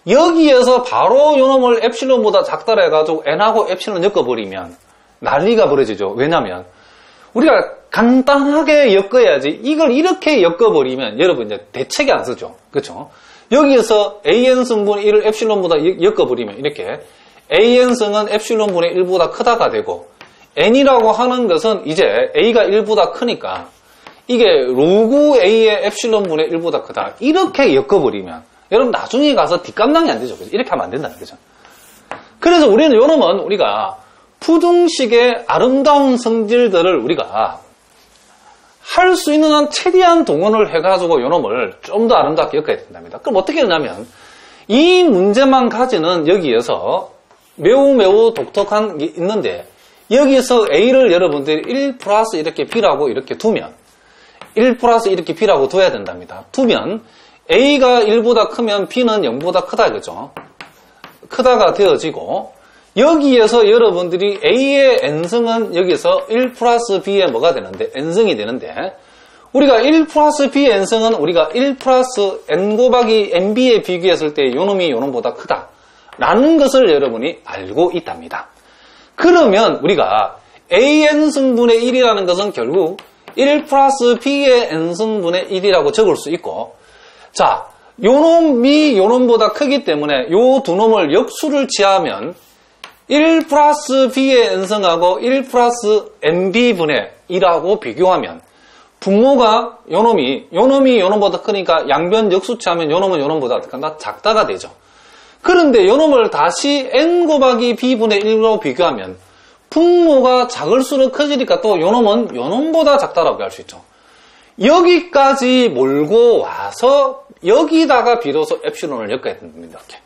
여기에서 바로 이놈을 엡실론보다 작다라 해가지고 n하고 엡실론 엮어버리면 난리가 벌어지죠. 왜냐면 우리가 간단하게 엮어야지 이걸 이렇게 엮어버리면 여러분 이제 대책이 안 쓰죠. 그렇죠? 여기에서 an 성분의 1을 엡실론보다 엮어버리면 이렇게 an승은 엡실론분의 1보다 크다가 되고, n이라고 하는 것은 이제 a가 1보다 크니까 이게 로그 a의 엡실론분의 1보다 크다. 이렇게 엮어버리면 여러분 나중에 가서 뒷감당이 안 되죠. 이렇게 하면 안 된다는 거죠. 그래서 우리는 요놈은 우리가 푸등식의 아름다운 성질들을 우리가 할 수 있는 한 최대한 동원을 해가지고 요놈을 좀 더 아름답게 엮어야 된답니다. 그럼 어떻게 하냐면 이 문제만 가지는 여기에서 매우 독특한 게 있는데, 여기서 A를 여러분들이 1 플러스 이렇게 B라고 이렇게 두면, 1 플러스 이렇게 B라고 둬야 된답니다. 두면 A가 1보다 크면 B는 0보다 크다, 그죠? 크다가 되어지고, 여기에서 여러분들이 A의 n승은 여기서 1 플러스 B의 뭐가 되는데, n승이 되는데, 우리가 1 플러스 B의 n승은 우리가 1 플러스 n 곱하기 nb에 비교했을 때 요놈이 요놈보다 크다 라는 것을 여러분이 알고 있답니다. 그러면 우리가 an승분의 1이라는 것은 결국 1 플러스 b의 n승분의 1이라고 적을 수 있고, 자, 요놈이 요놈보다 크기 때문에 요 두 놈을 역수를 취하면 1 플러스 b의 n승하고 1 플러스 nb분의 2라고 비교하면 분모가 요놈이 요놈보다 크니까 양변 역수치하면 요놈은 요놈보다 작다가 되죠. 그런데 요놈을 다시 n 곱하기 b분의 1로 비교하면 분모가 작을수록 커지니까 또 요놈은 요놈보다 작다라고 할 수 있죠. 여기까지 몰고 와서 여기다가 비로소 엡실론을 엮어야 됩니다. 이렇게.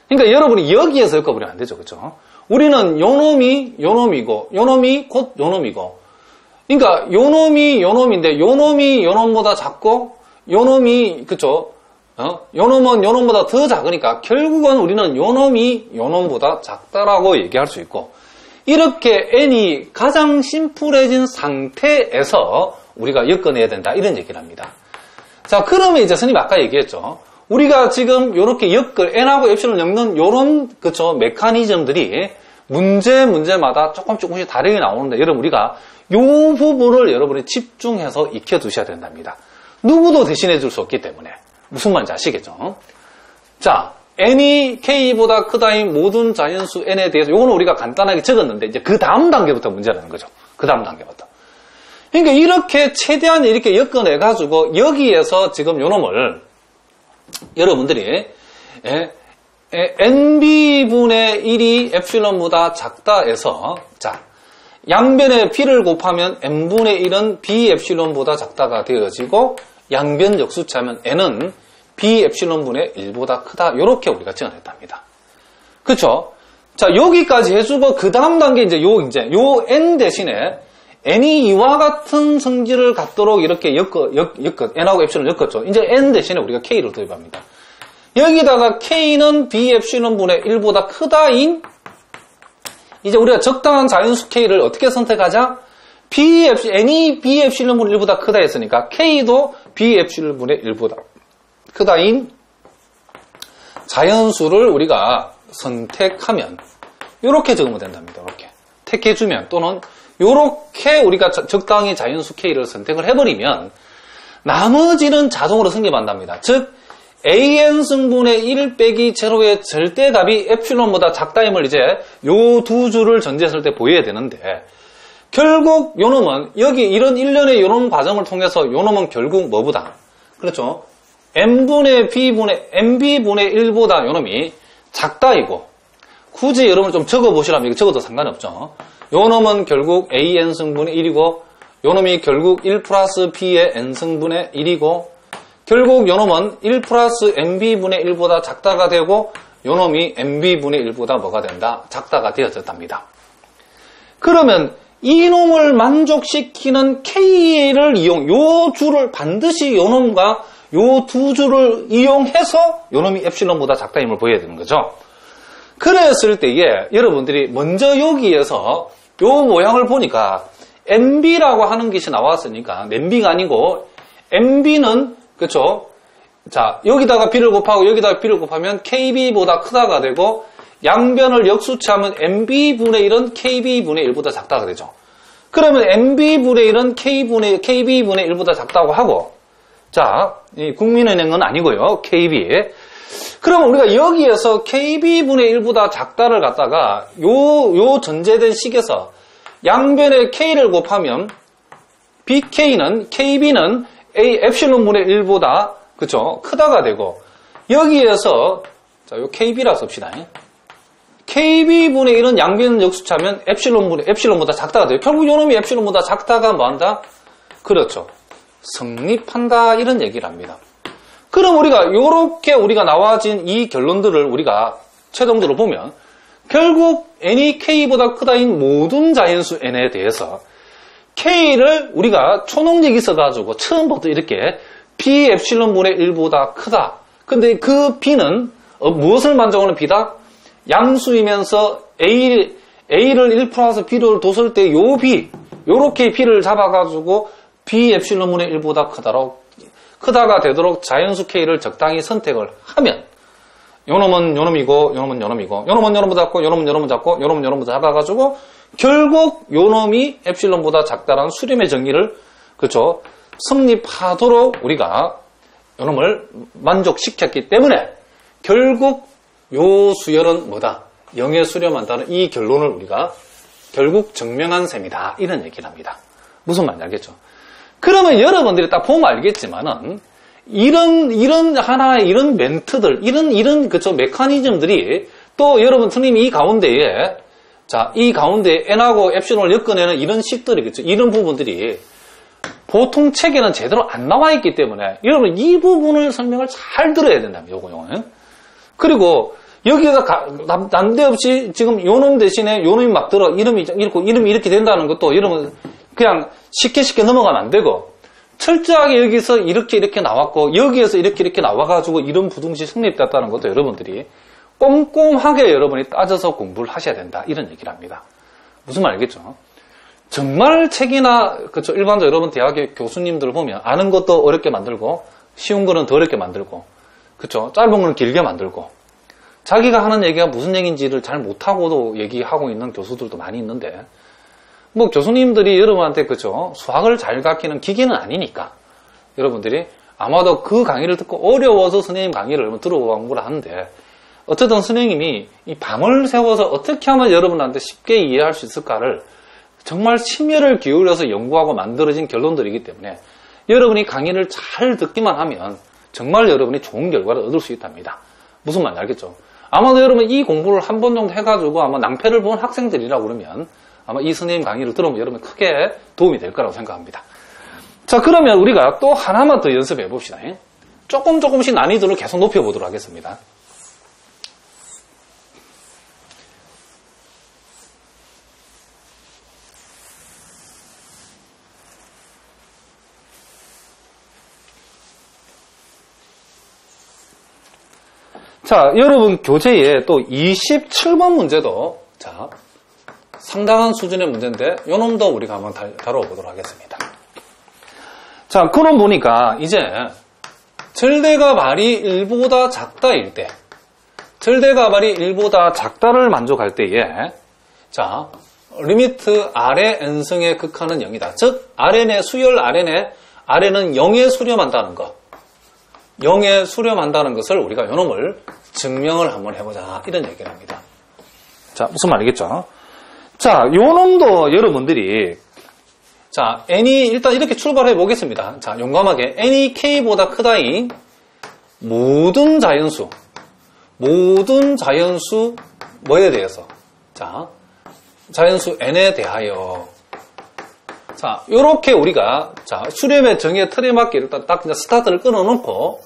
그러니까 여러분이 여기에서 엮어버리면 안 되죠. 그렇죠? 우리는 요놈이 요놈이고 요놈이 곧 요놈이고, 그러니까 요놈이 요놈인데 요놈이 요놈보다 작고 요놈이, 그쵸? 요놈은 요놈보다 더 작으니까 결국은 우리는 요놈이 요놈보다 작다라고 얘기할 수 있고, 이렇게 n이 가장 심플해진 상태에서 우리가 엮어내야 된다, 이런 얘기를 합니다. 자, 그러면 이제 선생님 아까 얘기했죠. 우리가 지금 요렇게 n하고 엡실론 엮는 요런, 그쵸, 메커니즘들이 문제마다 조금씩 다르게 나오는데, 여러분 우리가 요 부분을 여러분이 집중해서 익혀두셔야 된답니다. 누구도 대신해 줄 수 없기 때문에. 무슨 말인지 아시겠죠? 자, n이 k보다 크다인 모든 자연수 n에 대해서 요거는 우리가 간단하게 적었는데, 이제 그 다음 단계부터 문제라는 거죠. 그 다음 단계부터. 그러니까 이렇게 최대한 이렇게 엮어내가지고 여기에서 지금 요놈을 여러분들이 nb분의 1이 엡실론보다 작다 해서, 자, 양변에 b를 곱하면 n분의 1은 b 엡실론보다 작다가 되어지고, 양변 역수차하면 n은 b 엡실론분의 1보다 크다, 이렇게 우리가 정의했답니다. 그렇죠? 자, 여기까지 해주고 그 다음 단계 이제 요 n 대신에 n이 이와 같은 성질을 갖도록 이렇게 n하고 엡실론 엮었죠. 이제 n 대신에 우리가 k를 도입합니다. 여기다가 k는 b 엡실론분의 1보다 크다인, 이제 우리가 적당한 자연수 k를 어떻게 선택하자? n이 b 엡실론분의 1보다 크다 했으니까 k도 b 엡실론분의 1보다 크다인 자연수를 우리가 선택하면 이렇게 적으면 된답니다. 이렇게 택해주면, 또는 이렇게 우리가 적당히 자연수 k를 선택을 해버리면 나머지는 자동으로 성립한답니다. 즉 an 승분의 1 빼기 제로의 절대값이 엡실론보다 작다임을 이제 요 두 줄을 전제했을 때 보여야 되는데, 결국 요놈은 여기 이런 일련의 요런 과정을 통해서 요놈은 결국 뭐보다, 그렇죠? n분의 b분의 1보다 요놈이 작다이고, 굳이 여러분 좀 적어보시라면 이거 적어도 상관없죠. 요놈은 결국 an승분의 1이고, 요놈이 결국 1 플러스 b의 n승분의 1이고, 결국 요놈은 1 플러스 nb분의 1보다 작다가 되고, 요놈이 nb분의 1보다 뭐가 된다? 작다가 되어졌답니다. 그러면 이놈을 만족시키는 k를 요 줄을 반드시 요놈과 요 두 줄을 이용해서 요놈이 엡실론보다 작다임을 보여야 되는 거죠. 그랬을 때에 여러분들이 먼저 여기에서 요 모양을 보니까 nb라고 하는 것이 나왔으니까 nb가 아니고 nb는, 그쵸? 자, 여기다가 b를 곱하고 여기다가 b를 곱하면 kb보다 크다가 되고, 양변을 역수치하면 nb분의 1은 kb분의 1보다 작다가 되죠. 그러면 nb분의 1은 kb분의 1보다 작다고 하고, 자, 이 국민은행은 아니고요. KB. 그러면 우리가 여기에서 kb분의 1보다 작다를 갖다가 요 전제된 식에서 양변에 k를 곱하면 kb는 엡실론분의 1보다, 그쵸? 크다가 되고, 여기에서 자, 요 kb라 씁시다. kb분의 1은 양변 역수차면 엡실론보다 작다가 돼요. 결국 요놈이 엡실론보다 작다가 뭐한다? 그렇죠. 성립한다, 이런 얘기를 합니다. 그럼 우리가 요렇게 우리가 나와진 이 결론들을 우리가 최종적으로 보면 결국 n이 k보다 크다인 모든 자연수 n에 대해서 k를 우리가 초능력이 있어가지고 처음부터 이렇게 b 엡실론분의 1보다 크다. 근데 그 b는 무엇을 만족하는 b다? 양수이면서 a를 1 플러스 b를 뒀을 때 요 b, 요렇게 b를 잡아가지고 b 엡실론분의 1보다 크다가 되도록 자연수 k를 적당히 선택을 하면 요놈은 요놈이고, 요놈은 요놈이고, 요놈은 요놈보다 작고, 요놈은 요놈보다 작고, 요놈은 요놈보다 작아가지고 결국 요놈이 엡실론보다 작다라는 수렴의 정의를, 그렇죠, 성립하도록 우리가 요놈을 만족시켰기 때문에 결국 요 수열은 뭐다? 0에 수렴한다는 이 결론을 우리가 결국 증명한 셈이다, 이런 얘기를 합니다. 무슨 말인지 알겠죠? 그러면 여러분들이 딱 보면 알겠지만은 이런 하나의 이런 멘트들, 이런 그쵸 메커니즘들이 또 여러분 선생님이 이 가운데에 자, 이 가운데 n하고 엡실론을 엮어내는 이런 식들이겠죠. 이런 부분들이 보통 책에는 제대로 안 나와 있기 때문에 여러분 이 부분을 설명을 잘 들어야 된답니다. 요거. 그리고 여기에서 난데없이 지금 요놈 대신에 요놈이 막 들어 이름이 이렇게 된다는 것도 여러분 그냥 쉽게 넘어가면 안 되고 철저하게 여기서 이렇게 나왔고 여기에서 이렇게 나와가지고 이런 부등식 성립됐다는 것도 여러분들이 꼼꼼하게 여러분이 따져서 공부를 하셔야 된다 이런 얘기를 합니다. 무슨 말 알겠죠? 정말 책이나 그쵸 일반적으로 여러분 대학의 교수님들 보면 아는 것도 어렵게 만들고 쉬운 거는 더 어렵게 만들고 그쵸 짧은 거는 길게 만들고 자기가 하는 얘기가 무슨 얘기인지를 잘 못하고도 얘기하고 있는 교수들도 많이 있는데 뭐 교수님들이 여러분한테 그쵸 수학을 잘 가르치는 기계는 아니니까 여러분들이 아마도 그 강의를 듣고 어려워서 선생님 강의를 여러분 들어보고 공부를 하는데 어쨌든 선생님이 이 밤을 새워서 어떻게 하면 여러분한테 쉽게 이해할 수 있을까를 정말 심혈을 기울여서 연구하고 만들어진 결론들이기 때문에 여러분이 강의를 잘 듣기만 하면 정말 여러분이 좋은 결과를 얻을 수 있답니다. 무슨 말인지 알겠죠? 아마도 여러분 이 공부를 한 번 정도 해가지고 아마 낭패를 본 학생들이라고 그러면 아마 이 선생님 강의를 들으면 여러분 크게 도움이 될 거라고 생각합니다. 자, 그러면 우리가 또 하나만 더 연습해 봅시다. 조금씩 난이도를 계속 높여보도록 하겠습니다. 자, 여러분 교재에 또 27번 문제도 자 상당한 수준의 문제인데 요 놈도 우리가 한번 다뤄보도록 하겠습니다. 자, 그럼 보니까 이제 절대값이 1보다 작다일 때 절대값이 1보다 작다를 만족할 때에 자 리미트 R의 n승의 극한은 0이다. 즉 Rn의 수열 Rn은 0에 수렴한다는 것 0에 수렴한다는 것을 우리가 요놈을 증명을 한번 해보자 이런 얘기를 합니다. 자, 무슨 말이겠죠? 자, 요놈도 여러분들이 자, n이 일단 이렇게 출발해 보겠습니다. 자, 용감하게 n이 k보다 크다인 모든 자연수 뭐에 대해서 자, 자연수 n에 대하여 자, 요렇게 우리가 자, 수렴의 정의 틀에 맞게 일단 딱 스타트를 끊어놓고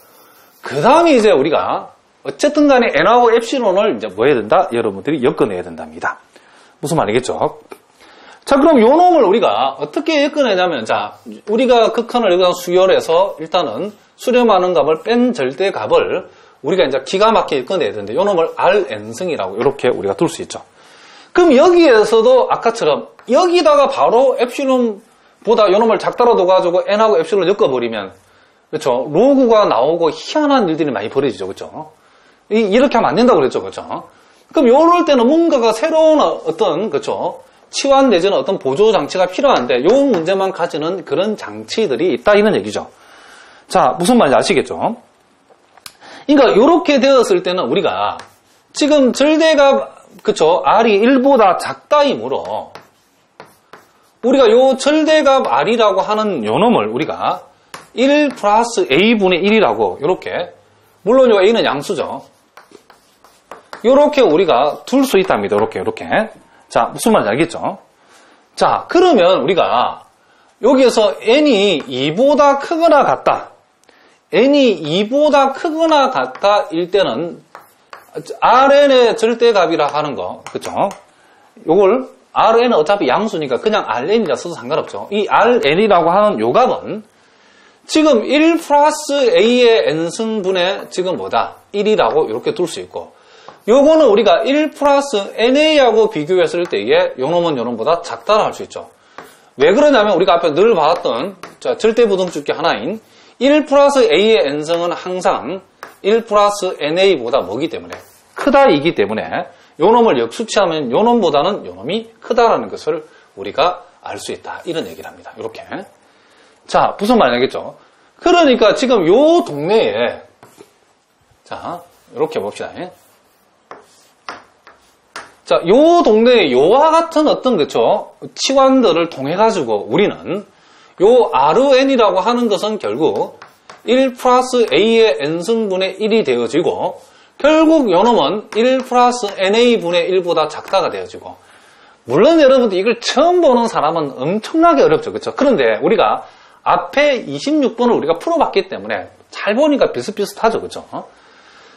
그 다음에 이제 우리가 어쨌든 간에 n하고 엡실론을 이제 뭐 해야 된다? 여러분들이 엮어내야 된답니다. 무슨 말이겠죠? 자, 그럼 요 놈을 우리가 어떻게 엮어내냐면 자, 우리가 극한을 여기다 수열해서 일단은 수렴하는 값을 뺀 절대값을 우리가 이제 기가 막히게 엮어내야 되는데 요 놈을 Rn승이라고 이렇게 우리가 둘 수 있죠. 그럼 여기에서도 아까처럼 여기다가 바로 엡실론보다 요 놈을 작다로 둬가지고 n하고 엡실론을 엮어버리면 그렇죠. 로그가 나오고 희한한 일들이 많이 벌어지죠. 그렇죠. 이렇게 하면 안 된다고 그랬죠. 그렇죠. 그럼 요럴 때는 뭔가가 새로운 어떤 그렇죠. 치환 내지는 어떤 보조 장치가 필요한데 요 문제만 가지는 그런 장치들이 있다 이런 얘기죠. 자, 무슨 말인지 아시겠죠? 그러니까 요렇게 되었을 때는 우리가 지금 절대값 그렇죠. R이 1보다 작다이므로 우리가 요 절대값 R이라고 하는 요 놈을 우리가 1 플러스 A분의 1이라고 요렇게 물론 요 A는 양수죠. 요렇게 우리가 둘 수 있답니다. 요렇게 자, 무슨 말인지 알겠죠? 자, 그러면 우리가 여기에서 n이 2보다 크거나 같다 n이 2보다 크거나 같다일 때는 Rn의 절대값이라 하는 거 그쵸? 요걸 Rn은 어차피 양수니까 그냥 Rn이라 써도 상관없죠. 이 Rn이라고 하는 요 값은 지금 1 플러스 A의 n승분의 지금 뭐다? 1이라고 이렇게 둘 수 있고 요거는 우리가 1 플러스 NA하고 비교했을 때에 요놈은 요놈보다 작다라 할 수 있죠. 왜 그러냐면 우리가 앞에 늘 봤던 절대부등식 중 하나인 1 플러스 A의 n승은 항상 1 플러스 NA보다 뭐기 때문에 크다이기 때문에 요놈을 역수치하면 요놈보다는 요놈이 크다라는 것을 우리가 알 수 있다. 이런 얘기를 합니다. 이렇게. 자, 무슨 말이겠죠? 그러니까 지금 요 동네에 자, 이렇게 봅시다. 자, 요 동네에 요와 같은 어떤 그쵸 치환들을 통해 가지고 우리는 요 Rn이라고 하는 것은 결국 1 플러스 A의 n승분의 1이 되어지고 결국 요놈은 1 플러스 NA분의 1보다 작다가 되어지고 물론 여러분들 이걸 처음 보는 사람은 엄청나게 어렵죠. 그렇죠? 그런데 우리가 앞에 26번을 우리가 풀어봤기 때문에 잘 보니까 비슷비슷하죠. 그렇죠?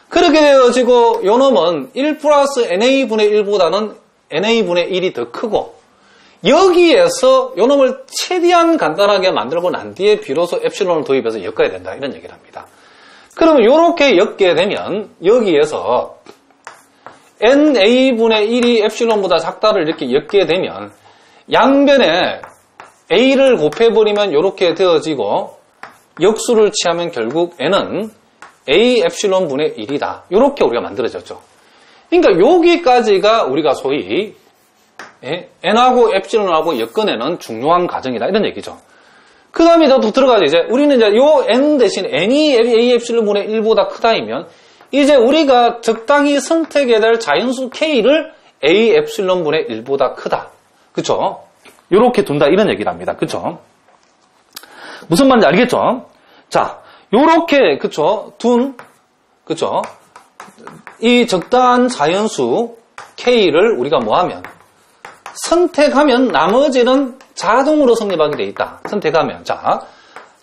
그렇게 되어지고 요놈은 1 플러스 NA분의 1보다는 NA분의 1이 더 크고 여기에서 요놈을 최대한 간단하게 만들고 난 뒤에 비로소 엡실론을 도입해서 엮어야 된다. 이런 얘기를 합니다. 그러면 이렇게 엮게 되면 여기에서 NA분의 1이 엡실론보다 작다를 이렇게 엮게 되면 양변에 A를 곱해버리면 이렇게 되어지고 역수를 취하면 결국 N은 A 엡실론 분의 1이다. 이렇게 우리가 만들어졌죠. 그러니까 여기까지가 우리가 소위 N하고 엡실론하고 엮어내는 중요한 과정이다. 이런 얘기죠. 그 다음에 더 들어가죠. 이제 우리는 이제 요 N 대신 N이 A 엡실론 분의 1보다 크다이면 이제 우리가 적당히 선택해야 될 자연수 K를 A 엡실론 분의 1보다 크다. 그쵸? 요렇게 둔다. 이런 얘기를 합니다. 그쵸? 무슨 말인지 알겠죠? 자, 요렇게, 그쵸? 그쵸? 이 적당한 자연수 K를 우리가 뭐 하면? 선택하면 나머지는 자동으로 성립하게 돼 있다. 선택하면. 자,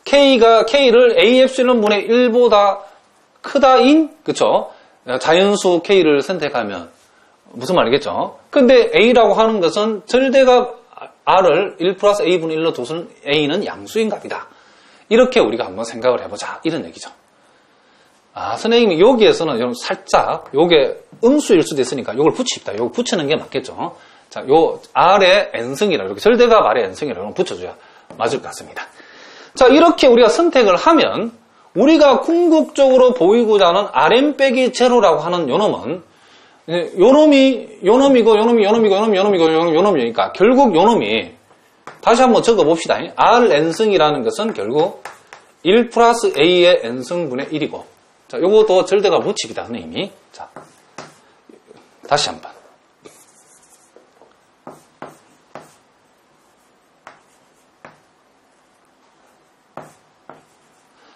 K를 A 엡실론 분의 1보다 크다인, 그쵸? 자연수 K를 선택하면 무슨 말이겠죠? 근데 A라고 하는 것은 절대값 R을 1 플러스 A분의 1로 둬선 A는 양수인 값이다. 이렇게 우리가 한번 생각을 해보자. 이런 얘기죠. 아, 선생님이 여기에서는 여러분 살짝 요게 음수일 수도 있으니까 요걸 붙입니다. 요걸 붙이는 게 맞겠죠? 자, 요 R의 N승이라 이렇게 절대값 R의 N승이라고 붙여줘야 맞을 것 같습니다. 자, 이렇게 우리가 선택을 하면 우리가 궁극적으로 보이고자 하는 Rn 빼기 제로라고 하는 요놈은 요놈이니까 결국 요놈이 다시 한번 적어봅시다. Rn승이라는 것은 결국 1 플러스 A의 N승분의 1이고 자, 요것도 절대가 무칙이다, 선생님이. 자, 다시 한번.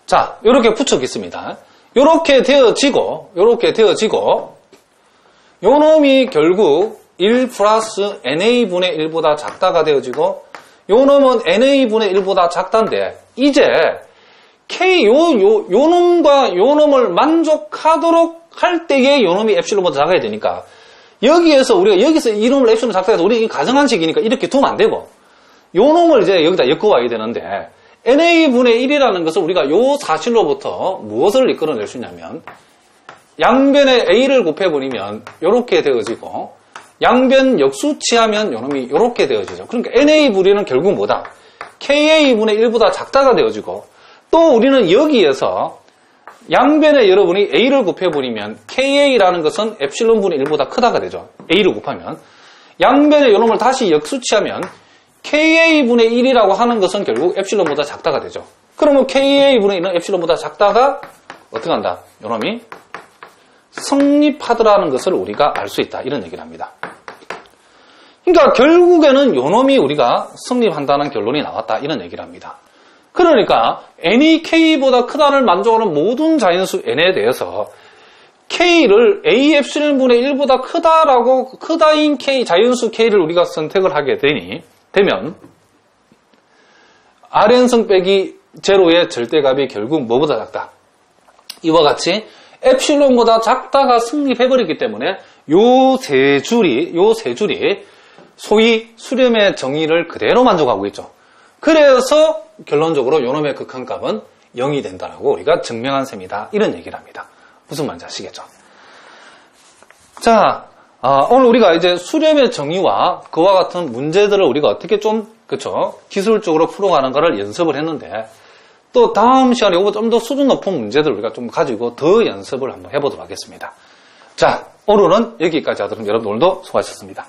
자, 요렇게 붙여겠습니다. 요렇게 되어지고 요놈이 결국 1 플러스 NA분의 1보다 작다가 되어지고 요놈은 NA분의 1보다 작다인데 이제 요놈과 요놈을 만족하도록 할 때에 요놈이 엡실론보다 작아야 되니까 여기서 이놈을 엡실론 작다 해서 우리 가정한식이니까 이렇게 두면 안 되고 요놈을 이제 여기다 엮어와야 되는데 NA분의 1이라는 것은 우리가 요 사실로부터 무엇을 이끌어낼 수 있냐면 양변에 A를 곱해버리면 이렇게 되어지고 양변 역수치하면 요놈이 이렇게 되어지죠. 그러니까 NA분의 1은 결국 뭐다? KA분의 1보다 작다가 되어지고 또 우리는 여기에서 양변에 여러분이 A를 곱해버리면 KA라는 것은 엡실론분의 1보다 크다가 되죠. A를 곱하면 양변에 요놈을 다시 역수치하면 KA분의 1이라고 하는 것은 결국 엡실론보다 작다가 되죠. 그러면 KA분의 1은 엡실론보다 작다가 어떻게 한다? 요놈이 성립하더라는 것을 우리가 알 수 있다. 이런 얘기를 합니다. 그러니까 결국에는 요놈이 우리가 성립한다는 결론이 나왔다. 이런 얘기를 합니다. 그러니까 n이 k보다 크다를 만족하는 모든 자연수 n에 대해서 k를 a 엡실론분의 1보다 크다인 k 자연수 k를 우리가 선택을 하게 되면 Rn승 빼기 제로의 절대값이 결국 뭐보다 작다? 이와 같이 엡실론보다 작다가 성립해버렸기 때문에 요 세 줄이 소위 수렴의 정의를 그대로 만족하고 있죠. 그래서 결론적으로 요놈의 극한값은 0이 된다라고 우리가 증명한 셈이다. 이런 얘기를 합니다. 무슨 말인지 아시겠죠? 자, 오늘 우리가 이제 수렴의 정의와 그와 같은 문제들을 우리가 어떻게 좀, 기술적으로 풀어가는 것을 연습을 했는데, 또 다음 시간에 좀 더 수준 높은 문제들을 우리가 좀 가지고 더 연습을 한번 해보도록 하겠습니다. 자, 오늘은 여기까지 하도록 여러분 오늘도 수고하셨습니다.